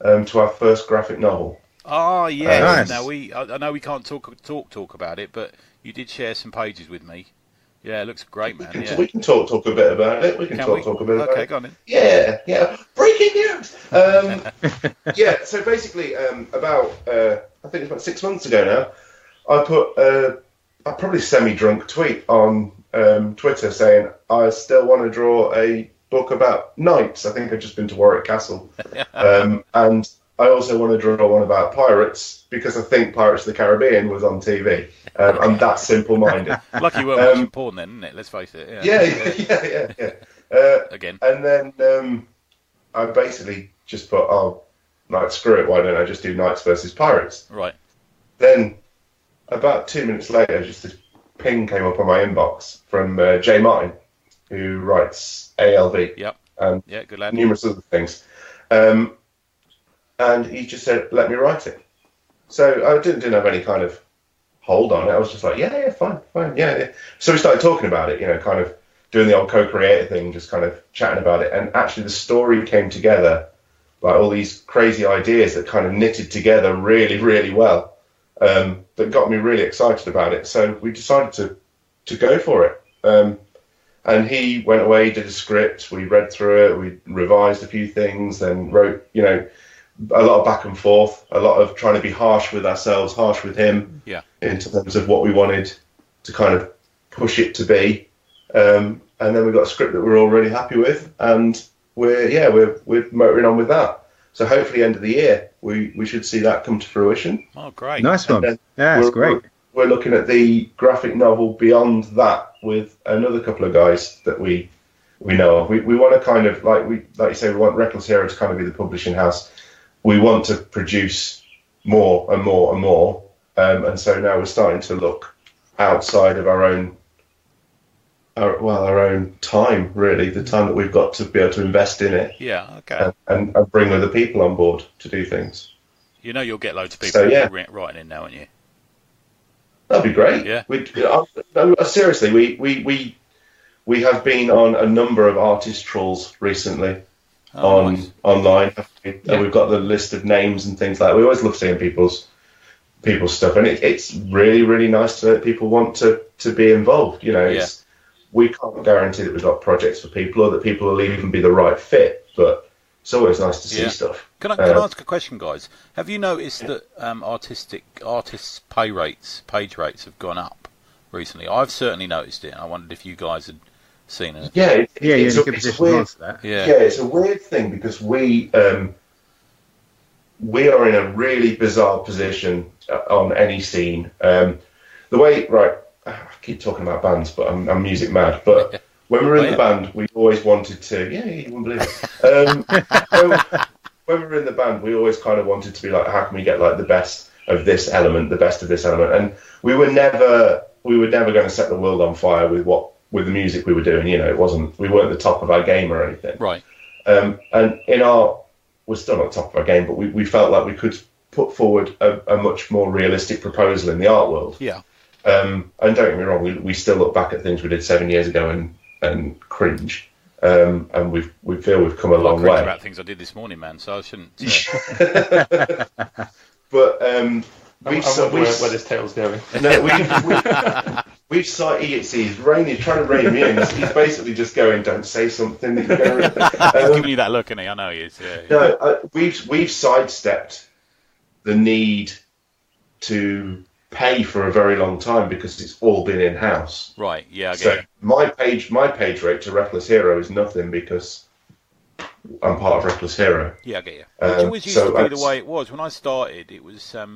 to our first graphic novel. Oh, yeah. Nice. Now, I know we can't talk about it, but you did share some pages with me. Yeah, it looks great, man. We can talk a bit about it. We can talk a bit about it. Okay, go on then. Yeah. Breaking news! Yeah, so basically, about, I think it's about 6 months ago now, I put a probably semi-drunk tweet on Twitter saying, I still want to draw a book about knights. I think I've just been to Warwick Castle. And I also want to draw one about pirates, because I think Pirates of the Caribbean was on TV. I'm that simple-minded. Lucky you weren't watching porn then, isn't it? Let's face it. Yeah. Again. And then I basically just put, screw it, why don't I just do knights versus pirates? Right. Then, about 2 minutes later, just this ping came up on my inbox from Jay Martin, who writes ALV. Yep. Good lad. Numerous other things. And he just said, let me write it. So I didn't have any kind of hold on it. I was just like, yeah, fine, yeah. So we started talking about it, kind of doing the old co-creator thing, just kind of chatting about it. And actually the story came together, like all these crazy ideas that kind of knitted together really, really well, that got me really excited about it. So we decided to go for it. And he went away, did a script, we read through it, we revised a few things, then wrote, a lot of back and forth, a lot of trying to be harsh with ourselves, harsh with him, in terms of what we wanted to kind of push it to be. And then we got a script that we're all really happy with, and we're motoring on with that. So hopefully, end of the year, we should see that come to fruition. Oh, great! Nice one. Yeah, that's great. We're looking at the graphic novel beyond that with another couple of guys that we know of. We want to kind of like you say, we want Reckless Hero to kind of be the publishing house. We want to produce more and more and more, and so now we're starting to look outside of our own time, really, the time that we've got to be able to invest in it. Yeah, okay. And bring other people on board to do things. You'll get loads of people writing in now, won't you? That'd be great. Yeah. Seriously, we have been on a number of artist trolls recently. Nice. Online, and we've got the list of names and things like that. We always love seeing people's stuff, and it's really, really nice to know that people want to be involved. We can't guarantee that we've got projects for people or that people will even be the right fit, but it's always nice to see stuff. Can I ask a question, guys? Have you noticed that artists' page rates have gone up recently? I've certainly noticed it, and I wondered if you guys had seen it. It's weird. It's a weird thing because we are in a really bizarre position on any scene. The way, I keep talking about bands, but I'm music mad. But when we were in the band, we always wanted to. You wouldn't believe it. When we were in the band, we always kind of wanted to be like, how can we get like the best of this element, the best of this element? And we were never going to set the world on fire with the music we were doing. We weren't the top of our game or anything. Right. And we're still not top of our game, but we felt like we could put forward a much more realistic proposal in the art world. Yeah. And don't get me wrong, we still look back at things we did 7 years ago and cringe. And we feel we've come a long way. About things I did this morning, man. So I shouldn't. But where this tale's going. No, we've cited he's trying to rein me in. He's basically just going, don't say something that you're going to. He's giving you that look, isn't he? I know he is. Yeah. No, we've sidestepped the need to pay for a very long time because it's all been in house. Right. Yeah. I get So it. my page rate to Reckless Hero is nothing because I'm part of Reckless Hero. Yeah, I get you. It always used to be the way it was when I started. It was a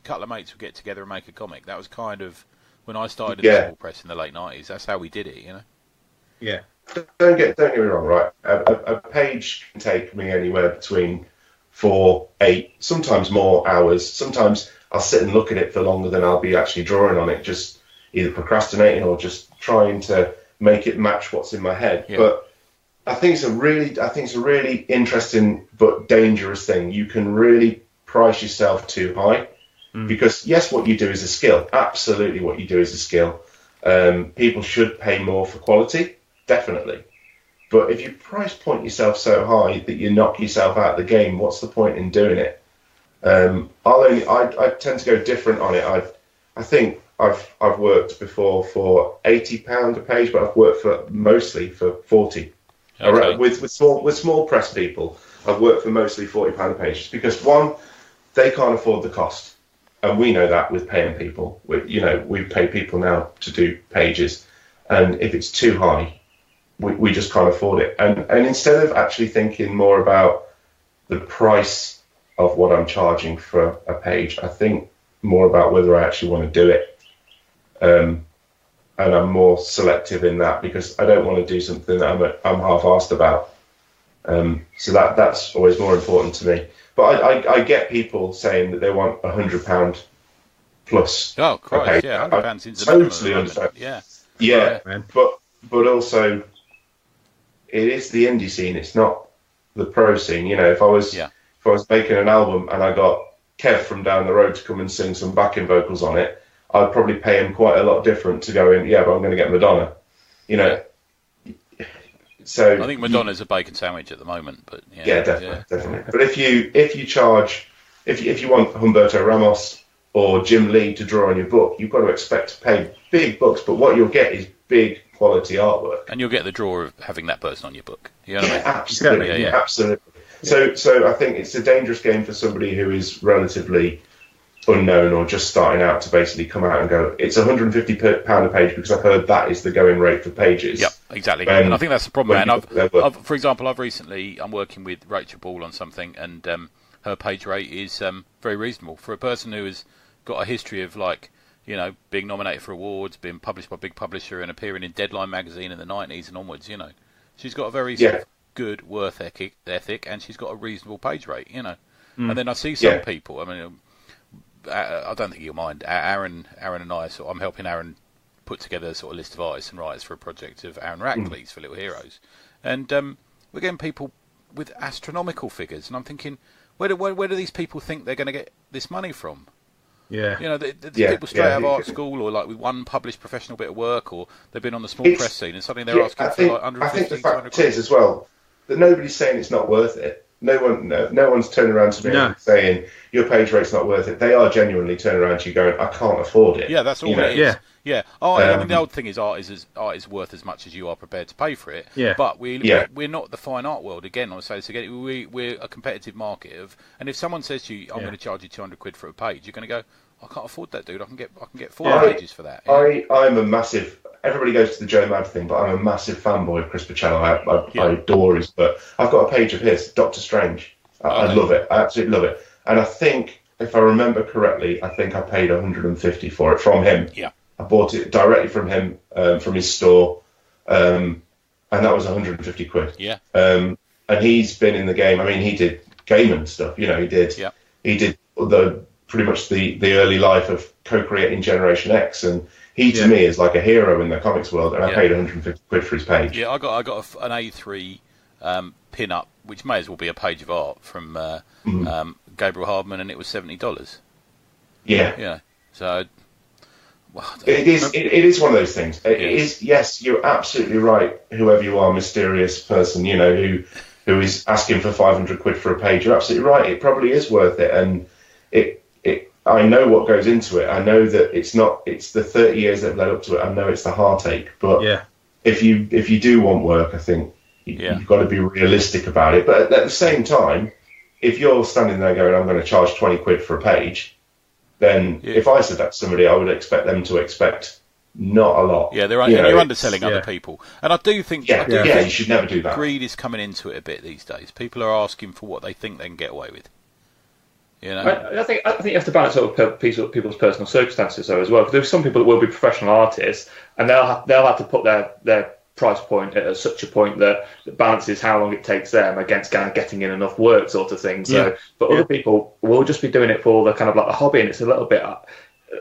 couple of mates would get together and make a comic. That was kind of when I started in the small press in the late 90s. That's how we did it, Yeah. Don't get me wrong, right? A page can take me anywhere between 4, 8, sometimes more hours. Sometimes I'll sit and look at it for longer than I'll be actually drawing on it, just either procrastinating or just trying to make it match what's in my head. Yeah. But I think it's a really interesting but dangerous thing. You can really price yourself too high. Because yes, what you do is a skill. Absolutely, what you do is a skill. People should pay more for quality, definitely. But if you price point yourself so high that you knock yourself out of the game, what's the point in doing it? I tend to go different on it. I think I've worked before for £80 a page, but I've worked mostly for 40. Okay. With small press people, I've worked for mostly £40 a page because one, they can't afford the cost. And we know that with paying people. We pay people now to do pages. And if it's too high, we just can't afford it. And instead of actually thinking more about the price of what I'm charging for a page, I think more about whether I actually want to do it. And I'm more selective in that because I don't want to do something that I'm half-arsed about. So that's always more important to me. But I get people saying that they want £100 plus. Oh, Christ, yeah, £100 seems totally understand. Yeah, but also it is the indie scene. It's not the pro scene. If I was making an album and I got Kev from down the road to come and sing some backing vocals on it, I'd probably pay him quite a lot different to go in. Yeah, but I'm going to get Madonna. So I think Madonna's a bacon sandwich at the moment, but definitely. But if you charge, if you want Humberto Ramos or Jim Lee to draw on your book, you've got to expect to pay big bucks. But what you'll get is big quality artwork, and you'll get the draw of having that person on your book. You know what I mean? Absolutely, absolutely. So I think it's a dangerous game for somebody who is relatively unknown or just starting out to basically come out and go, it's £150 a page because I've heard that is the going rate for pages. Yep, exactly. And I think that's the problem. And for example, I'm working with Rachel Ball on something, and her page rate is very reasonable for a person who has got a history of being nominated for awards, being published by a big publisher, and appearing in Deadline magazine in the 90s and onwards. She's got a very sort of good work ethic, and she's got a reasonable page rate. And then I see some people. I mean, I don't think you'll mind. Aaron and I, I'm helping Aaron put together a sort of list of artists and writers for a project of Aaron Ratcliffe's for Little Heroes, and we're getting people with astronomical figures, and I'm thinking, where do these people think they're going to get this money from? Yeah, the people straight out of art school, or like with one published professional bit of work, or they've been on the small press scene, and suddenly they're asking for like 150. I think the fact is as well that nobody's saying it's not worth it. No one's turning around to me and saying your page rate's not worth it. They are genuinely turning around to you going, I can't afford it. Yeah, that's all it is. Yeah. Oh, I mean, the old thing is art is worth as much as you are prepared to pay for it. Yeah. But we're not the fine art world. Again, I'll say this again. We're a competitive market and if someone says to you, I'm going to charge you £200 for a page, you're going to go, I can't afford that, dude. I can get 4 pages for that. I'm a massive. Everybody goes to the Joe Mad thing, but I'm a massive fanboy of Chris Pacello. I adore his book. I've got a page of his, Doctor Strange. I love it. I absolutely love it. And I think, if I remember correctly, I paid £150 for it from him. Yeah. I bought it directly from him, from his store, and that was £150. Yeah. And he's been in the game. I mean, he did Gaiman stuff. He did. Yeah. He did pretty much the early life of co-creating Generation X, and he to me is like a hero in the comics world. And I paid £150 for his page. Yeah, I got an A3 pin up, which may as well be a page of art from Gabriel Hardman, and it was $70. Yeah. So. Well, it is one of those things. It is. Yes, you're absolutely right. Whoever you are, mysterious person, who is asking for £500 for a page, you're absolutely right. It probably is worth it, and I know what goes into it. I know that it's the 30 years that have led up to it. I know it's the heartache, but if you do want work, I think you've got to be realistic about it. But at the same time, if you're standing there going, I'm going to charge £20 for a page, then if I said that to somebody, I would expect them to expect not a lot. Yeah, you're underselling other people. And I do think... you should never do that. Greed is coming into it a bit these days. People are asking for what they think they can get away with. I think you have to balance sort of people's personal circumstances though as well. Because there's some people that will be professional artists, and they'll have to put their price point at such a point that balances how long it takes them against kind of getting in enough work, sort of thing. So, but other people will just be doing it for the kind of like the hobby, and it's a little bit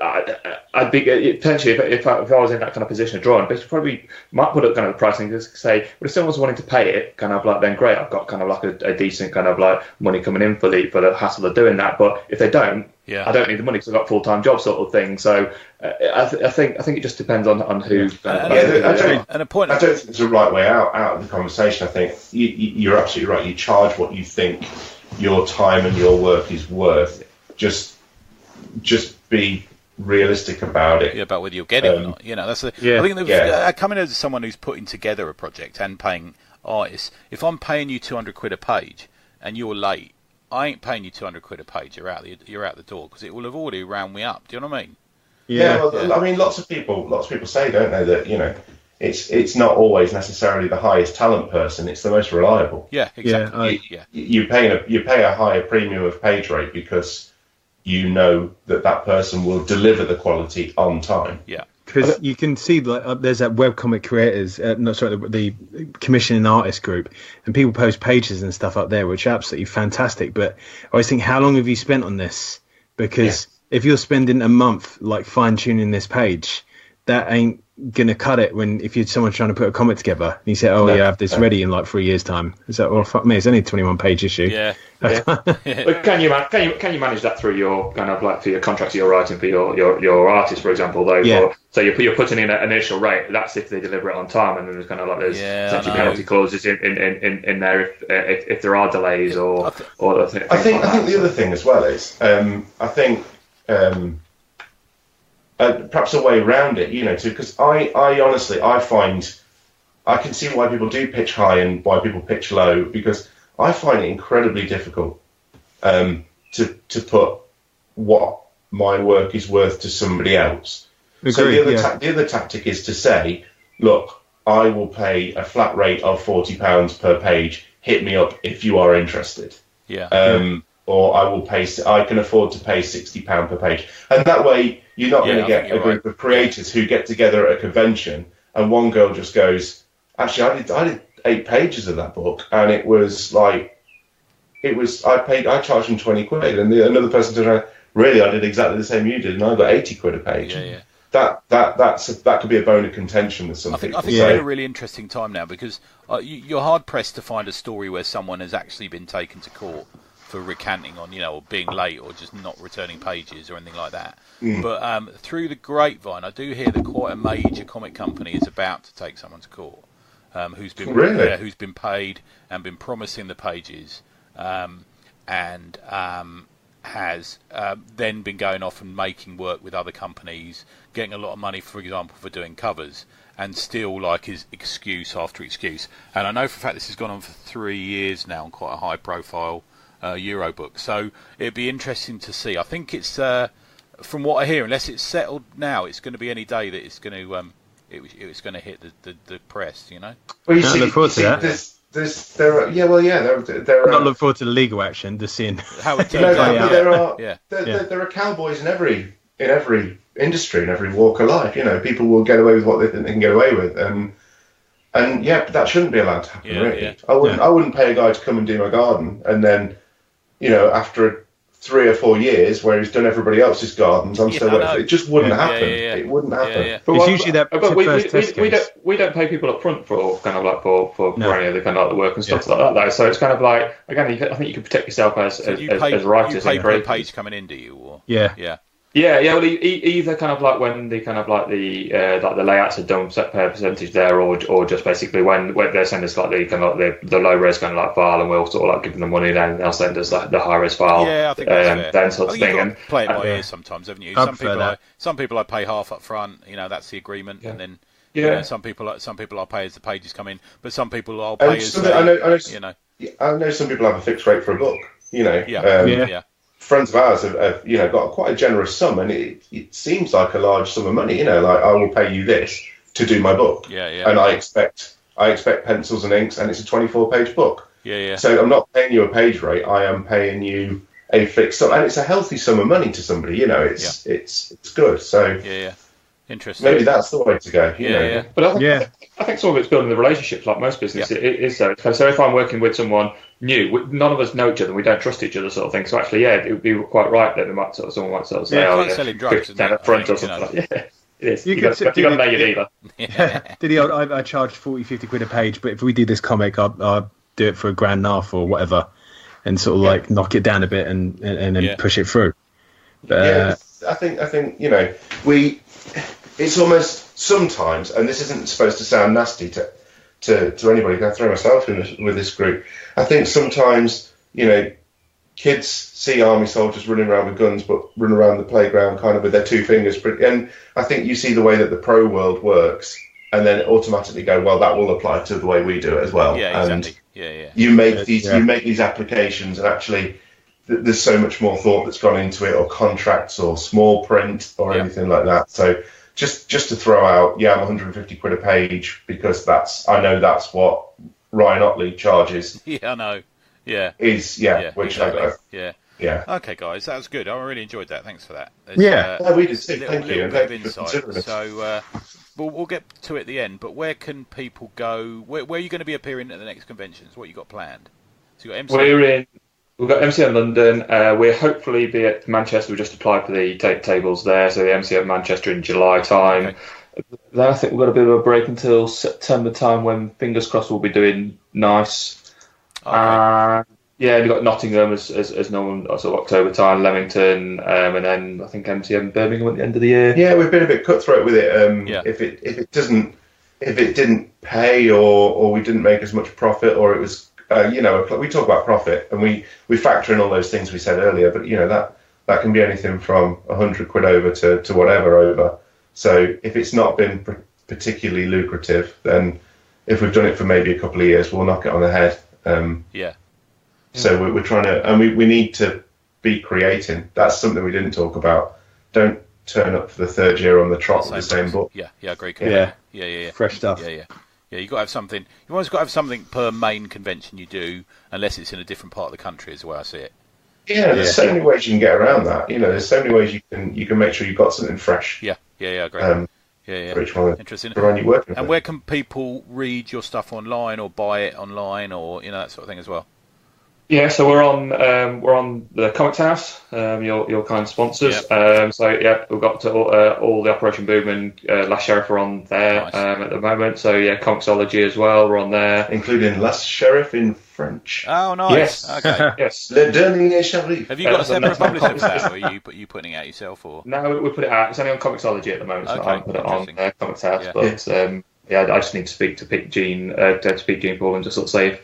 I'd be potentially if I was in that kind of position of drawing, but probably might put up kind of the pricing to say, well, if someone's wanting to pay it, kind of like then great, I've got kind of like a decent kind of like money coming in for the hassle of doing that. But if they don't, I don't need the money because I've got a full-time job sort of thing. So I think it just depends on who. And a point. I don't think there's a right way out of the conversation. I think you're absolutely right. You charge what you think your time and your work is worth. Just be realistic about it. Yeah, about whether you'll get it or not. That's I think coming as someone who's putting together a project and paying artists, if I'm paying you £200 a page and you're late, I ain't paying you £200 a page. You're out the door because it will have already round me up. Do you know what I mean? I mean, lots of people say, don't they, that it's not always necessarily the highest talent person; it's the most reliable. Yeah, exactly. You pay a higher premium of page rate because you know that person will deliver the quality on time. Yeah, because you can see there's that webcomic creators, the commissioning artist group, and people post pages and stuff up there, which are absolutely fantastic. But I always think, how long have you spent on this? Because if you're spending a month like fine tuning this page, that ain't gonna cut it if you're someone trying to put a comic together and you say, I have this ready in like 3 years time. Is that, well, fuck me, it's only a 21-page issue. But can you manage that through your kind of like for your contracts you're writing for your artist, for example, though? So you're putting in an initial rate. That's if they deliver it on time, and then there's kind of like there's essentially penalty clauses in there if there are delays or I think the other thing as well is I think perhaps a way around it, because I honestly find I can see why people do pitch high and why people pitch low, because I find it incredibly difficult to put what my work is worth to somebody else. So the other tactic is to say, look, I will pay a flat rate of £40 per page. Hit me up if you are interested. Or I can afford to pay £60 per page. And that way, you're not going to get a group of creators who get together at a convention and one girl just goes, actually, I did 8 pages of that book, and I charged them £20, and another person turned around, really, I did exactly the same you did, and I got £80 a page. That could be a bone of contention with some people. I think we're in a really interesting time now, because you're hard pressed to find a story where someone has actually been taken to court for recanting on, or being late or just not returning pages or anything like that. But through the grapevine, I do hear that quite a major comic company is about to take someone to court, who's been paid and been promising the pages, and has then been going off and making work with other companies, getting a lot of money, for example, for doing covers, and still is excuse after excuse. And I know for a fact this has gone on for 3 years now, on quite a high profile Euro book. So it'd be interesting to see. I think it's from what I hear, unless it's settled now, it's going to be any day that it's going to it's going to hit the press. Well, you see, look forward to that. I'm not looking forward to the legal action. Just seeing how it turns out. There are cowboys in every industry, in every walk of life. People will get away with what they think they can get away with, and but that shouldn't be allowed to happen. Really, I wouldn't pay a guy to come and do my garden, and then after 3 or 4 years where he's done everybody else's gardens, I'm still waiting. It just wouldn't happen. It wouldn't happen. But it's usually that first test case. We don't pay people up front for kind of like for any of the kind of like work and stuff like that though. So it's kind of like, again, I think you can protect yourself as writers. You pay per page coming in, do you? Or? Yeah. Well, either kind of like when the kind of like the layouts are done set per percentage there, or just basically when they send us like the kind of like the low res kind of like file, and we'll sort of like give them the money, then they'll send us like the high res file. Yeah, I think that's fair. Then sort of thing. And play it by ear sometimes, haven't you? Some people I pay half up front. That's the agreement, and then some people I'll pay as the pages come in, but some people I'll pay as I know some people have a fixed rate for a book. Friends of ours have got quite a generous sum, and it seems like a large sum of money. Like, I will pay you this to do my book, and I expect pencils and inks, and it's a 24-page book. So I'm not paying you a page rate; I am paying you a fixed sum, and it's a healthy sum of money to somebody. It's good. So interesting. Maybe that's the way to go. But I I think some of it's building the relationships, like most business. It is so. So if I'm working with someone new, none of us know each other, we don't trust each other, sort of thing. So actually, it would be quite right that someone might sort of say, "Oh, yeah, selling drugs up front or something." Like, yeah, it is. You got to know your dealer. Did he? I charge 40-50 quid a page, but if we do this comic, I'll do it for $1.5 or whatever, and sort of like knock it down a bit and then push it through. I think it's almost sometimes, and this isn't supposed to sound nasty to anybody. I throw myself in with this group. I think sometimes kids see army soldiers running around with guns, but run around the playground kind of with their two fingers. And I think you see the way that the pro world works, and then automatically go, well, that will apply to the way we do it as well. Yeah, exactly. And you make these applications, and actually there's so much more thought that's gone into it, or contracts, or small print, or anything like that. So just to throw out, I'm 150 quid a page because I know that's what Ryan Otley charges. Yeah, I know. Yeah. Which exactly. I know. Yeah. Okay, guys, that was good. I really enjoyed that. Thanks for that. We did too. Thank you. Bit of insight. So we'll get to it at the end. But where can people go? Where are you going to be appearing at the next conventions? What you got planned? So you got MC. We've got MCM London. We'll hopefully be at Manchester. We just applied for the tables there. So the MCM Manchester in July time. Okay. Then I think we've got a bit of a break until September time, when fingers crossed we'll be doing nice. Okay. We've got Nottingham as normal, sort of October time, Leamington, and then I think MCM Birmingham at the end of the year. Yeah, we've been a bit cutthroat with it. If it didn't pay, or we didn't make as much profit, or it was we talk about profit and we factor in all those things we said earlier, but that can be anything from 100 quid over to whatever over. So if it's not been particularly lucrative, then if we've done it for maybe a couple of years, we'll knock it on the head. So we're trying to, and we need to be creating. That's something we didn't talk about. Don't turn up for the third year on the trot with the same book. Yeah, great. Yeah. Fresh stuff. Yeah, you've got to have something. You've always got to have something per main convention you do, unless it's in a different part of the country, is the way I see it. Yeah, there's so many ways you can get around that. There's so many ways you can make sure you've got something fresh. Yeah, great. For each one. Interesting. You're working and where can people read your stuff online, or buy it online, or that sort of thing as well? Yeah, so we're on the Comics House, your kind sponsors. Yep. We've got all the Operation Boom and Last Sheriff are on there at the moment. So Comixology as well, we're on there, including Last Sheriff in French. Oh, nice. Yes. Okay. Yes. Le Dernier Sheriff. Have you got a separate publisher for that, or are you putting it out yourself, or? No, we put it out. It's only on Comixology at the moment, so I put it on Comics House. Yeah. But I just need to speak to Gene Paul and just sort of say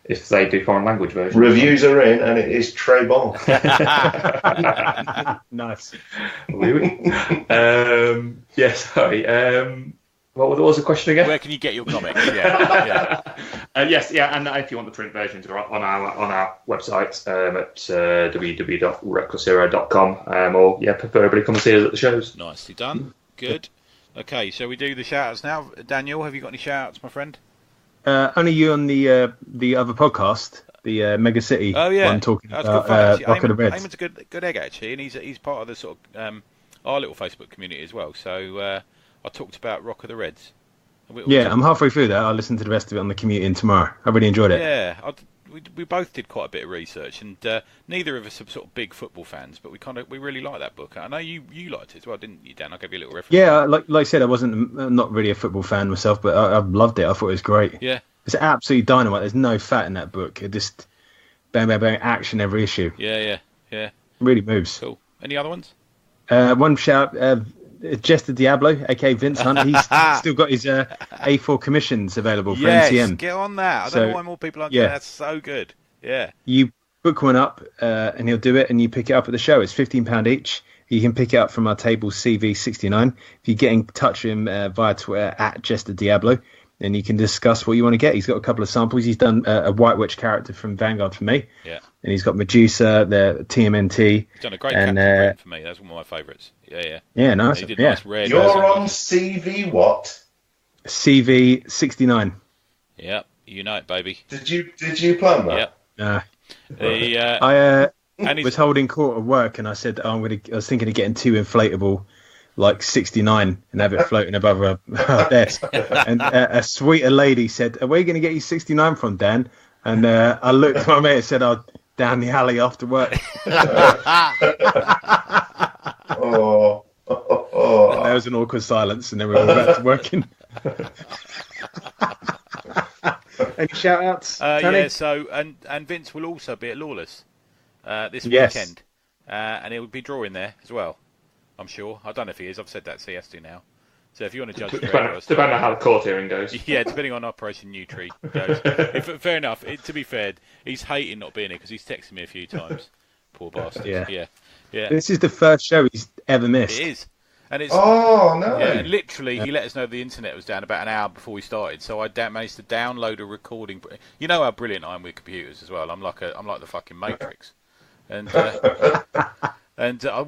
if they do foreign language versions. Reviews are in, and it is très bon. Nice. What was the question again? Where can you get your comics? Yeah. And if you want the print versions, are on our website at www.recklesshero.com, or preferably come and see us at the shows. Nicely done. Good. Okay, shall we do the shout-outs now? Daniel, have you got any shout-outs, my friend? Only you on the other podcast, the Mega City one, talking about Rock of the Reds. Eamon's a good egg, actually, and he's part of the sort of our little Facebook community as well. So I talked about Rock of the Reds. I'm halfway through that. I'll listen to the rest of it on the commute in tomorrow. I really enjoyed it. Yeah, we both did quite a bit of research, and neither of us are sort of big football fans, but we really like that book. I know you liked it as well, didn't you, Dan? I'll give you a little reference. Yeah, like I said, I'm not really a football fan myself, but I loved it. I thought it was great. Yeah, it's absolutely dynamite. There's no fat in that book. It just bang, bang, bang, action every issue. Yeah. Really moves. Cool. Any other ones? One shout. Jester Diablo, aka Vince Hunt, he's still got his A4 commissions available for MCM. Get on that. I don't know why more people aren't doing that. That's so good. Yeah. You book one up and he'll do it, and you pick it up at the show. It's £15 each. You can pick it up from our table CV69. If you get in touch with him via Twitter at Jester Diablo, then you can discuss what you want to get. He's got a couple of samples. He's done a White Witch character from Vanguard for me. Yeah. And he's got Medusa, the TMNT. He's done a great Captain for me. That's one of my favourites. Yeah. Yeah, nice. He did nice red. You're on CV what? CV69. Yep. You know it, baby. Did you plan that? Yep. I was holding court at work, and I said I was thinking of getting 2 inflatable like 69 and have it floating above our desk. And a sweeter lady said, "Where are you going to get your 69 from, Dan?" And I looked at my mate and said, "Oh, down the alley after work." And there was an awkward silence, and then we were back to working. Any shout outs? Yeah, so and Vince will also be at Lawless this weekend. And he'll be drawing there as well, I'm sure. I don't know if he is. I've said that, so he has to now. So if you want to judge... Depending on how the court hearing goes. Yeah, depending on Operation New Tree goes. Fair enough. To be fair, he's hating not being here because he's texted me a few times. Poor bastard. Yeah. This is the first show he's ever missed. It is. And it's, oh, no. Yeah, literally, he let us know the internet was down about an hour before we started, so I managed to download a recording. You know how brilliant I am with computers as well. I'm like the fucking Matrix. And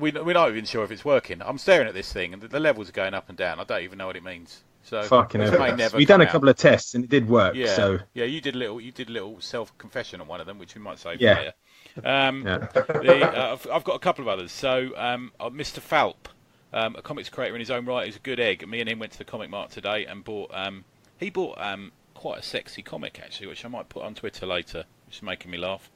we're not even sure if it's working. I'm staring at this thing, and the levels are going up and down. I don't even know what it means. So fucking hell. We've done a couple of tests, and it did work. Yeah, so. Yeah. You did a little self confession on one of them, which we might save later. I've got a couple of others. So Mr. Falp, a comics creator in his own right, is a good egg. Me and him went to the comic mart today and bought. He bought quite a sexy comic actually, which I might put on Twitter later, which is making me laugh.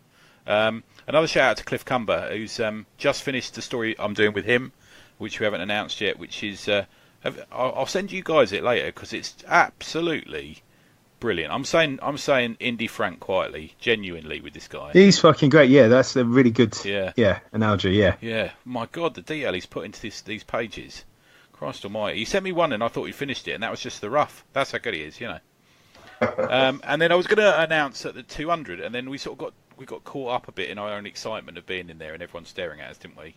Another shout out to Cliff Cumber, who's just finished the story I'm doing with him, which we haven't announced yet. Which is I'll send you guys it later because it's absolutely brilliant. I'm saying indie Frank quietly, genuinely with this guy. He's fucking great. Yeah, that's a really good analogy. Yeah. My God, the detail he's put into these pages. Christ Almighty. He sent me one and I thought he'd finished it, and that was just the rough. That's how good he is, you know. And then I was going to announce at the 200, and then we got caught up a bit in our own excitement of being in there, and everyone staring at us, didn't we?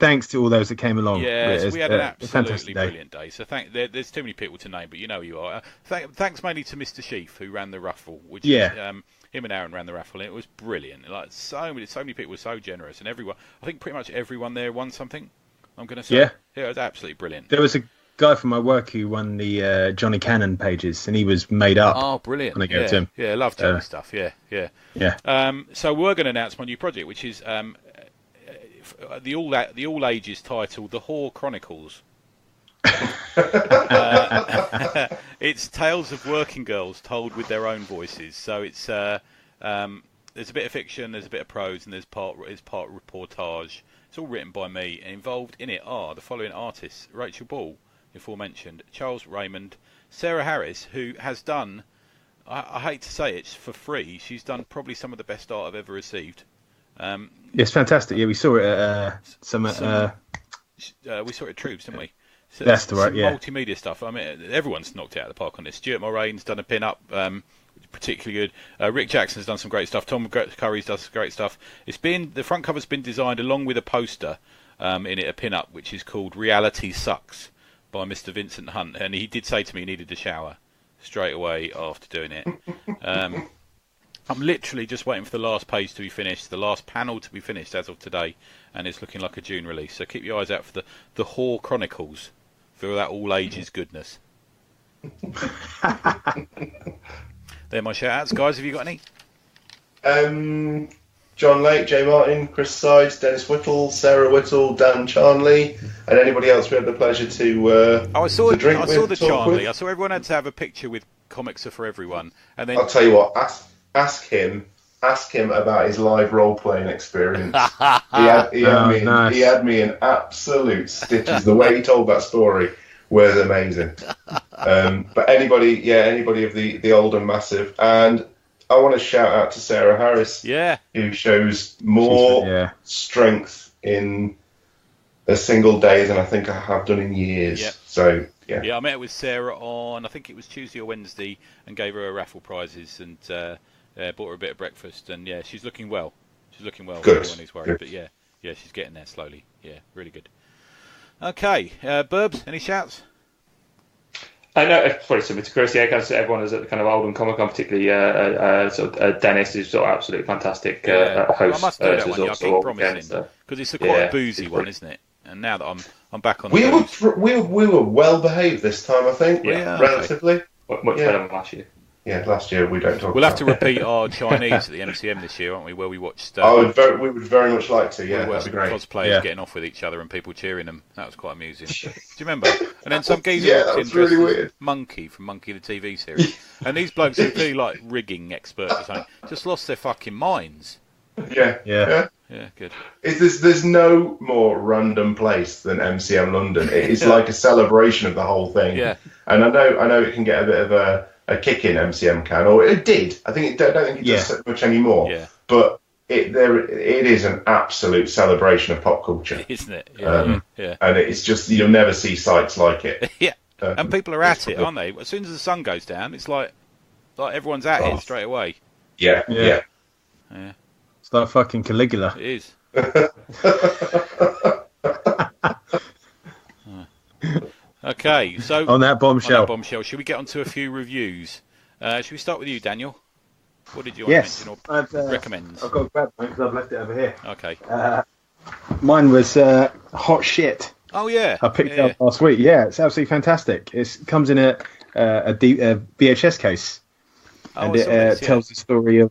Thanks to all those that came along. Yeah, so we had an absolutely brilliant day. So there's too many people to name, but you know who you are. Thanks mainly to Mr. Sheaf, who ran the raffle. Which him and Aaron ran the raffle, and it was brilliant. Like so many people were so generous, and everyone. I think pretty much everyone there won something. I'm going to say. Yeah, it was absolutely brilliant. There was a guy from my work who won the Johnny Cannon pages, and he was made up. Oh, brilliant! When I gave it to him. Yeah, I love Johnny stuff. Yeah. So we're going to announce my new project, which is the all ages title, The Whore Chronicles. It's tales of working girls told with their own voices. So it's there's a bit of fiction, there's a bit of prose, and there's part reportage. It's all written by me, and involved in it are the following artists: Rachel Ball, aforementioned, Charles Raymond, Sarah Harris, who has done, I hate to say it, for free, she's done probably some of the best art I've ever received. It's fantastic. Yeah, we saw it at we saw it at Troops, didn't we? So that's the right, yeah. Multimedia stuff. I mean, everyone's knocked it out of the park on this. Stuart Moraine's done a pin-up, particularly good. Rick Jackson's done some great stuff. Tom Curry's done some great stuff. The front cover's been designed along with a poster in it, a pin-up, which is called Reality Sucks by Mr. Vincent Hunt. And he did say to me he needed a shower straight away after doing it. I'm literally just waiting for the last page to be finished, the last panel to be finished as of today, and it's looking like a June release. So keep your eyes out for the Whore Chronicles, for that all ages goodness. They're my shout-outs. Guys, have you got any? John Lake, Jay Martin, Chris Sides, Dennis Whittle, Sarah Whittle, Dan Charnley, and anybody else we had the pleasure to I saw the Charnley. I saw everyone had to have a picture with Comics Are For Everyone. And then I'll tell you what, ask him about his live role-playing experience. He had me in absolute stitches. The way he told that story was amazing. But anybody of the old and massive. And I want to shout out to Sarah Harris, who shows more strength in a single day than I think I have done in years. Yep. So, I met with Sarah on, I think it was Tuesday or Wednesday, and gave her raffle prizes and bought her a bit of breakfast. And, she's looking well. Good. Everyone is worried. Good. But, she's getting there slowly. Yeah, really good. Okay, Burbs, any shouts? No, it's probably similar to Chris. Yeah, everyone is at the kind of Oldham Comic Con, particularly Dennis, who's sort of absolutely fantastic host. I must do that one. I keep promising because it's quite a boozy one, isn't it? And now that I'm back on, we were well behaved this time, I think. Yeah, relatively much better than last year. last year we don't talk. We'll have to repeat our Chinese at the MCM this year, aren't we? Where we watched. We would very much like to. Yeah, that'd be great. Cosplayers getting off with each other and people cheering them. That was quite amusing. Do you remember? And then some geezer that was really weird. Monkey from Monkey the TV series, and these blokes who are clearly like rigging experts or something just lost their fucking minds. Yeah. Good. There's no more random place than MCM London. It's like a celebration of the whole thing. Yeah. And I know it can get a bit of a kick in MCM can, or it did. I don't think it does so much anymore. Yeah. But it is an absolute celebration of pop culture, isn't it? Yeah. And it's just you'll never see sites like it. Yeah. And people are at it, aren't they? As soon as the sun goes down, it's like everyone's at it straight away. Yeah. It's like fucking Caligula. It is. Okay, so on that bombshell, should we get onto a few reviews? Should we start with you, Daniel? What did you want to mention or recommend? I've got to grab mine because I've left it over here. Okay. Mine was Hot Shit. Oh yeah, I picked it up last week. Yeah, it's absolutely fantastic. It comes in a VHS case, and it tells the story of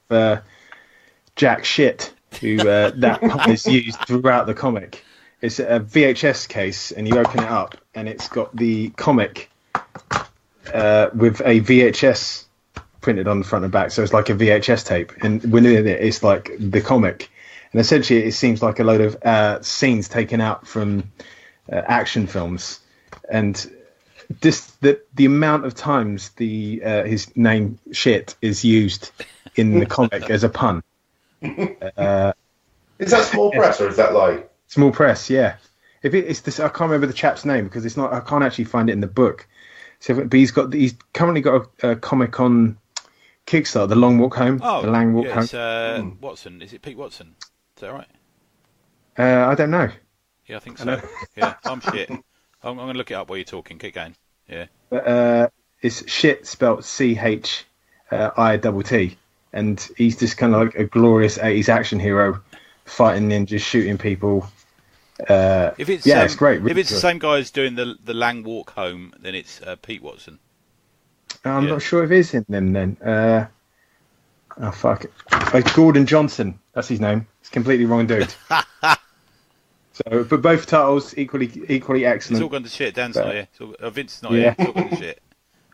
Jack Shit, who that is used throughout the comic. It's a VHS case, and you open it up, and it's got the comic with a VHS printed on the front and back. So it's like a VHS tape, and within it, it's like the comic. And essentially, it seems like a load of scenes taken out from action films. And the amount of times his name Shit is used in the comic as a pun. Is that small press or is that like? Small press, yeah. If it's this, I can't remember the chap's name because it's not. I can't actually find it in the book. So, but he's currently got a comic on Kickstarter, The Long Walk Home. Oh, The Long Walk Home. It's Watson. Is it Pete Watson? Is that right? I don't know. Yeah, I think so. Yeah, I'm Shit. I'm going to look it up while you're talking. Keep going. Yeah. But, it's Shit spelled CHITT, and he's just kind of like a glorious 80s action hero, fighting ninjas, shooting people. If it's it's great. Really if it's good. The same guy as doing the Lang Walk Home, then it's Pete Watson. I'm not sure if it's in them then. Oh fuck it! Gordon Johnson. That's his name. It's completely wrong dude. So, but both titles equally excellent. It's all gone to shit. Dan's not here. Vince's not here. It's all gone to shit.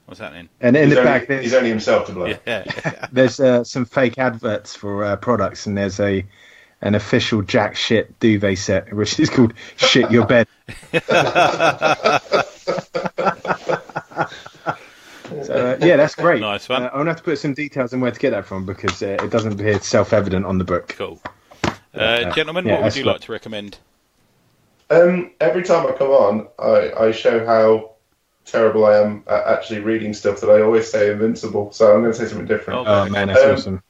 What's happening? And in the back, he's only himself to blame. Yeah. There's some fake adverts for products, and there's an official Jack Shit duvet set, which is called Shit Your Bed. So, that's great. Nice one. I'm going to have to put some details on where to get that from because it doesn't appear self-evident on the book. Cool. Gentlemen, what would you like to recommend? Every time I come on, I show how terrible I am at actually reading stuff that I always say Invincible, so I'm going to say something different. Oh man, that's awesome.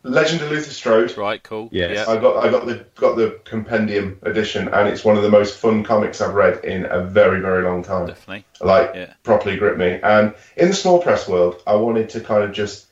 Legend of Luther Strode. Right, cool. Yes. I got the compendium edition, and it's one of the most fun comics I've read in a very, very long time. Definitely. Properly gripped me. And in the small press world, I wanted to kind of just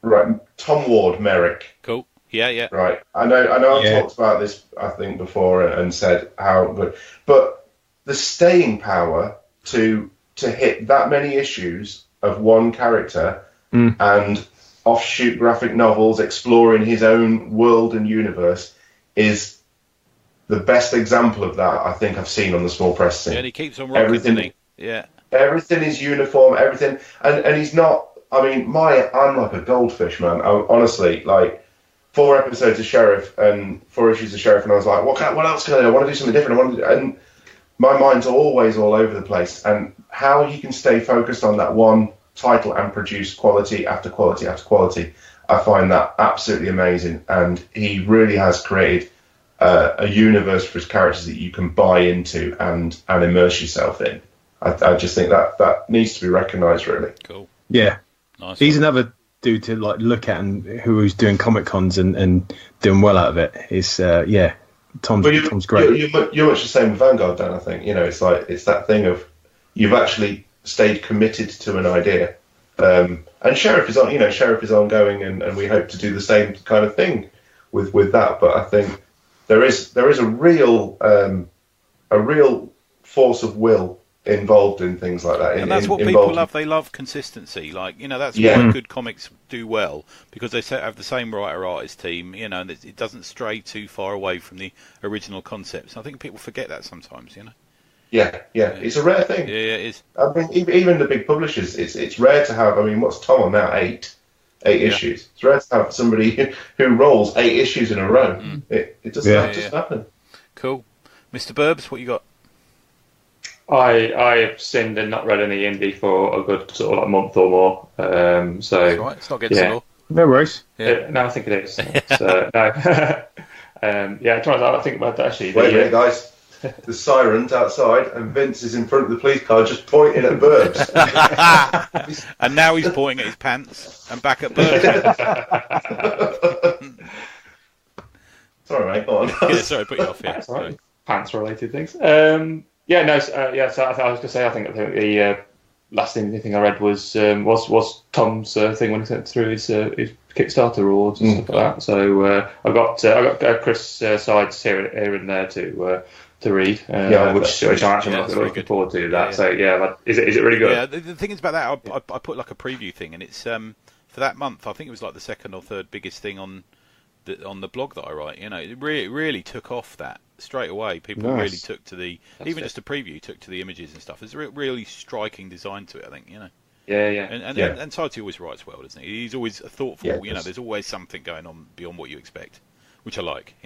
Tom Ward, Merrick. Cool. Yeah. Right. I know. I've talked about this, I think, before, and said how good, but the staying power to hit that many issues of one character and offshoot graphic novels exploring his own world and universe is the best example of that I think I've seen on the small press scene. Yeah, and he keeps on rocking, doesn't he? Yeah. Everything is uniform, everything, and he's not. I mean, I'm like a goldfish, man. Honestly, like 4 episodes of Sheriff and 4 issues of Sheriff, and I was like, what else can I do? I want to do something different. And my mind's always all over the place. And how he can stay focused on that one title and produce quality after quality after quality, I find that absolutely amazing. And he really has created a universe for his characters that you can buy into and immerse yourself in. I just think that needs to be recognised, really. Cool. Yeah. Nice. He's another dude to look at and who's doing Comic Cons and doing well out of it. It's Tom's great. You're much the same with Vanguard, Dan. I think it's that thing of you've actually stayed committed to an idea, and Sheriff is ongoing, and we hope to do the same kind of thing with that. But I think there is a real force of will involved in things like that. And that's what people love. They love consistency. Like, that's why good comics do well, because they have the same writer-artist team, and it doesn't stray too far away from the original concepts. I think people forget that sometimes, Yeah, it's a rare thing. Yeah, it is. I mean, even the big publishers, it's rare to have. I mean, what's Tom on now? Eight issues. It's rare to have somebody who rolls 8 issues in a row. It doesn't happen. Cool, Mr. Burbs, what you got? I have sinned and not read any indie for a good sort of like month or more. So that's right. It's not against the law. No worries. No, I think it is. So, no. I think about that actually. Wait a minute, guys. The siren's outside, and Vince is in front of the police car, just pointing at Burbs. And now he's pointing at his pants and back at Burbs. Sorry, mate. Go on. Sorry, put you off here. Sorry. Pants-related things. So I was going to say, I think the last thing I read was Tom's thing when he went through his Kickstarter awards and stuff like that. So I got Chris Sides here and there to read, which I'm actually looking forward to. That. So is it really good? Yeah, the thing is about that, I put like a preview thing, and it's for that month. I think it was like the second or third biggest thing on the blog that I write. It really took off that straight away. People really took to just a preview took to the images and stuff. There's a really striking design to it, I think. And Tighty always writes well, doesn't he? He's always thoughtful. There's always something going on beyond what you expect, which I like.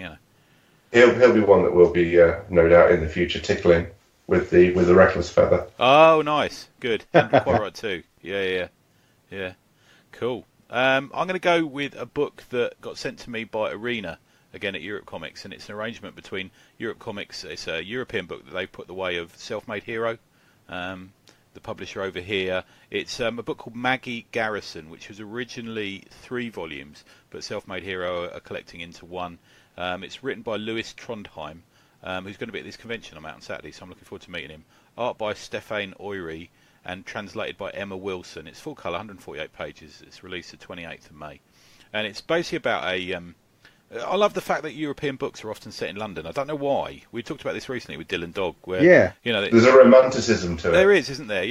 He'll be one that will be no doubt in the future tickling with the reckless feather. Oh, nice, good. And quite right too. Yeah. Cool. I'm going to go with a book that got sent to me by Arena, again at Europe Comics, and it's an arrangement between Europe Comics. It's a European book that they've put the way of Self-Made Hero, the publisher over here. It's a book called Maggie Garrison, which was originally 3 volumes, but Self-Made Hero are collecting into one. It's written by Lewis Trondheim, who's going to be at this convention I'm out on Saturday, so I'm looking forward to meeting him. Art by Stefan Oiri, and translated by Emma Wilson. It's full colour, 148 pages. It's released the 28th of May. And it's basically about I love the fact that European books are often set in London. I don't know why. We talked about this recently with Dylan Dog, where there's a romanticism to it. There is, isn't there?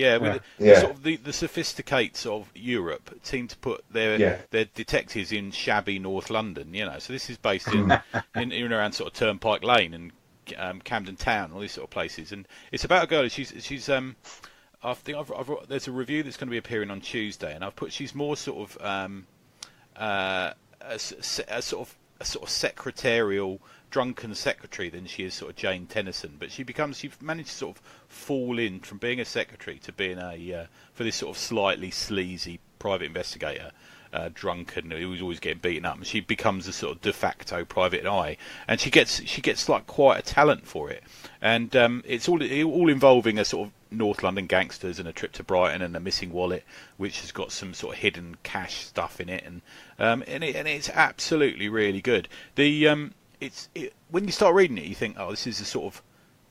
The sophisticates of Europe seem to put their detectives in shabby North London. So this is based in around sort of Turnpike Lane and Camden Town, all these sort of places. And it's about a girl. She's I think there's a review that's going to be appearing on Tuesday, and I've put she's more sort of a sort of secretarial, drunken secretary than she is sort of Jane Tennyson. But she's managed to sort of fall in from being a secretary to being for this sort of slightly sleazy private investigator, drunken, who's always getting beaten up, and she becomes a sort of de facto private eye, and she gets like quite a talent for it, and it's all involving a sort of North London gangsters and a trip to Brighton and a missing wallet, which has got some sort of hidden cash stuff in it, and it's absolutely really good. When you start reading it, you think, oh, this is a sort of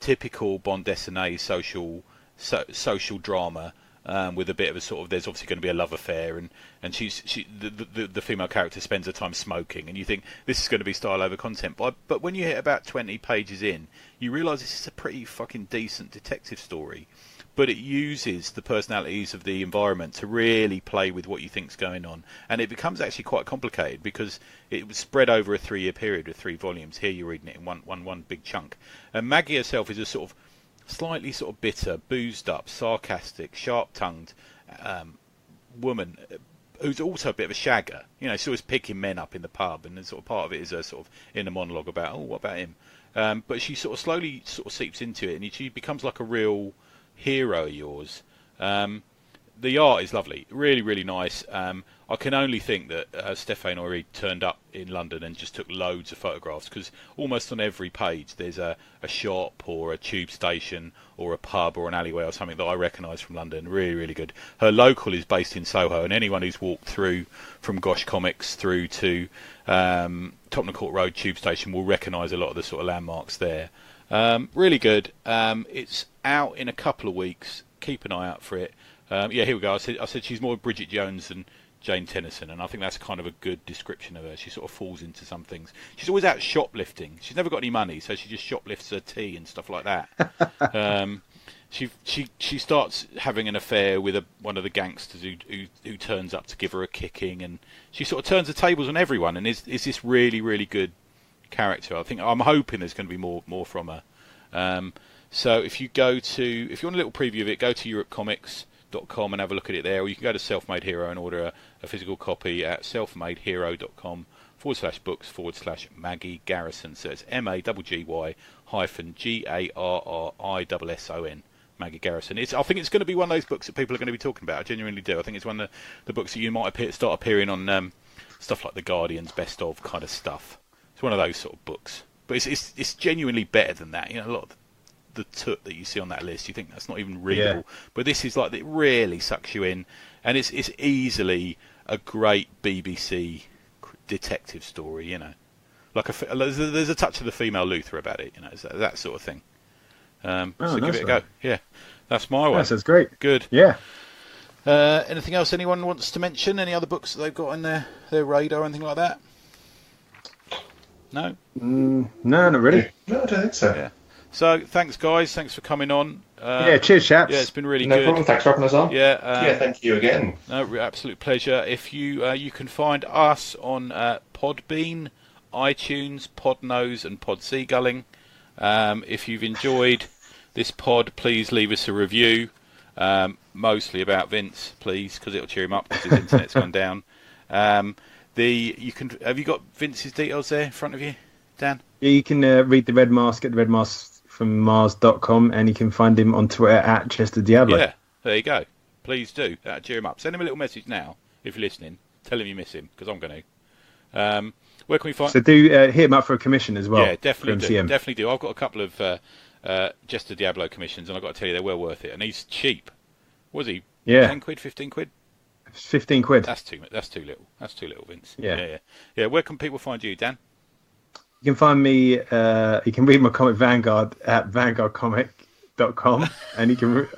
typical bande dessinée social drama. With a bit of a sort of, there's obviously going to be a love affair, and the female character spends her time smoking, and you think this is going to be style over content. But when you hit about 20 pages in, you realise this is a pretty fucking decent detective story, but it uses the personalities of the environment to really play with what you think's going on, and it becomes actually quite complicated because it was spread over a 3-year period with 3 volumes. Here you're reading it in one big chunk, and Maggie herself is a sort of slightly sort of bitter, boozed up, sarcastic, sharp-tongued woman who's also a bit of a shagger. She's always picking men up in the pub, and sort of part of it is a sort of inner monologue about, oh, what about him? But she sort of slowly sort of seeps into it, and she becomes like a real hero of yours. The art is lovely, really, really nice. I can only think that Stefan Oiri turned up in London and just took loads of photographs, because almost on every page there's a shop or a tube station or a pub or an alleyway or something that I recognise from London. Really, really good. Her local is based in Soho, and anyone who's walked through from Gosh Comics through to Tottenham Court Road tube station will recognise a lot of the sort of landmarks there. Really good. It's out in a couple of weeks. Keep an eye out for it. Here we go. I said she's more Bridget Jones than Jane Tennyson, and I think that's kind of a good description of her. She sort of falls into some things. She's always out shoplifting. She's never got any money, so she just shoplifts her tea and stuff like that. she starts having an affair with one of the gangsters who turns up to give her a kicking, and she sort of turns the tables on everyone, and is this really, really good character. I'm hoping there's going to be more from her. So if you want a little preview of it, go to europecomics.com and have a look at it there, or you can go to Self-Made Hero and order a physical copy at selfmadehero.com/books/Maggie Garrison. So it's MAGGY-GARRISSON, Maggie Garrison. I think it's going to be one of those books that people are going to be talking about. I genuinely do. I think it's one of the books that you might start appearing on stuff like The Guardian's Best Of kind of stuff. It's one of those sort of books. But it's genuinely better than that. A lot of the toot that you see on that list, you think that's not even readable. Yeah. But this is like, it really sucks you in. And it's easily a great BBC detective story, Like there's a touch of the female Luther about it, it's that sort of thing. So give it a go. Yeah, that's my one. That sounds great. Good. Yeah. Anything else anyone wants to mention? Any other books that they've got on their radar or anything like that? No? No, not really. No, I don't think so. Yeah. So, thanks, guys. Thanks for coming on. Cheers, chaps. Yeah, it's been really good. No problem. Thanks for having us on. Yeah, thank you again. No, absolute pleasure. If you can find us on Podbean, iTunes, Podnose, and Podseagulling. If you've enjoyed this pod, please leave us a review. Mostly about Vince, please, because it'll cheer him up because his internet's gone down. Have you got Vince's details there in front of you, Dan? Yeah, you can read the Red Mask at the redmaskfrommars.com, and you can find him on Twitter at Chester Diablo. Yeah, there you go. Please do. That'll cheer him up. Send him a little message now if you're listening. Tell him you miss him, because I'm going to. Where can we find? So do hit him up for a commission as well. Yeah, definitely do. Definitely do. I've got a couple of Chester Diablo commissions, and I've got to tell you, they're well worth it. And he's cheap. Was he? Yeah. 10 quid, 15 quid? 15 quid. That's too little. That's too little, Vince. Yeah. Where can people find you, Dan? You can find me, you can read my comic Vanguard at vanguardcomic.com, and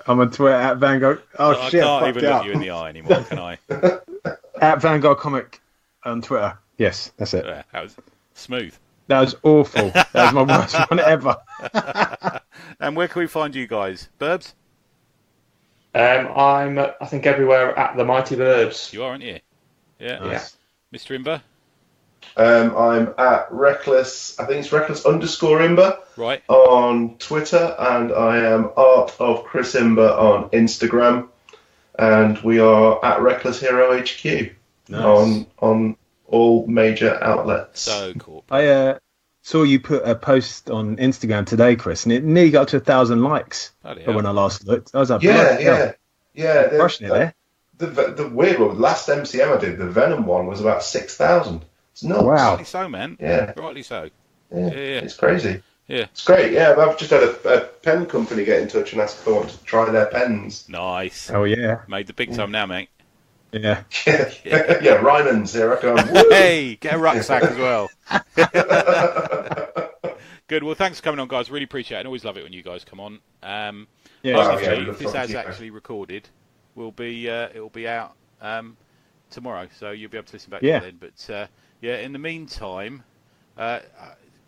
I'm on Twitter at Vanguard. I can't even look you in the eye anymore, can I? At Vanguard Comic on Twitter. Yes, that's it. Yeah, that was smooth. That was awful. That was my worst one ever. And where can we find you guys? Burbs? I'm, I think, everywhere at the Mighty Burbs. You are, aren't you? Yeah. Nice. Mr. Imber? I'm at Reckless, I think it's Reckless_Imber right. on Twitter, and I am Art of Chris Imber on Instagram, and we are at Reckless Hero HQ on all major outlets. So cool. I saw you put a post on Instagram today, Chris, and it nearly got to 1,000 likes when I last looked. I was like, yeah. Crushing it there. The weird one, last MCM I did, the Venom one was about 6,000. It's nuts. Wow. Rightly so, man. Yeah. Rightly so. Yeah. It's crazy. Yeah. It's great. Yeah, I've just had a pen company get in touch and ask if I want to try their pens. Nice. Oh, yeah. Made the big time now, mate. Yeah. Yeah, Ryman's here. I come. Hey, get a rucksack as well. Good. Well, thanks for coming on, guys. Really appreciate it. And always love it when you guys come on. If this has actually recorded, it'll be out tomorrow, so you'll be able to listen back to it then. But in the meantime,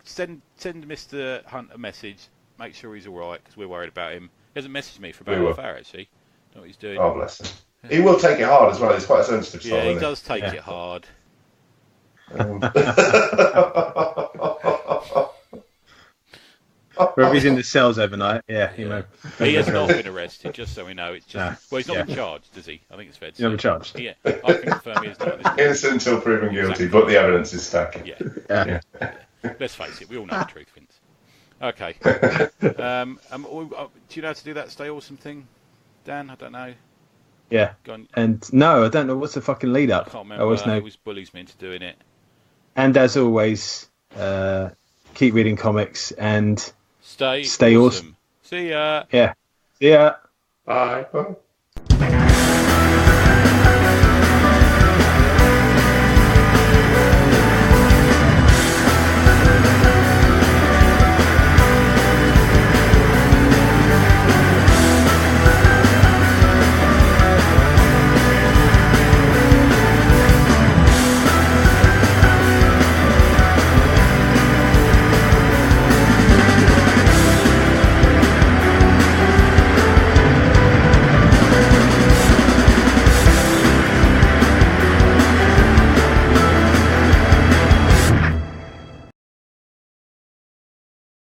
send Mr. Hunt a message. Make sure he's all right, because we're worried about him. He hasn't messaged me for about half an hour, actually. Know what he's doing. Oh, bless him. He will take it hard as well. He's quite a sensitive soul. Yeah, he does take it hard. Well, if he's in the cells overnight, you know. He has not been arrested, just so we know. It's just he's not been charged, does he? I think it's fair to say. He's not been charged. Yeah, I can confirm he is not. Innocent until proven guilty, but the evidence is stacking. Yeah. Let's face it, we all know the truth, Vince. Okay. Do you know how to do that Stay Awesome thing, Dan? I don't know. Yeah. And no, I don't know what's the fucking lead up. I can't remember. I always bullies me into doing it. And as always, keep reading comics and stay awesome. See ya. Yeah. See ya. Bye.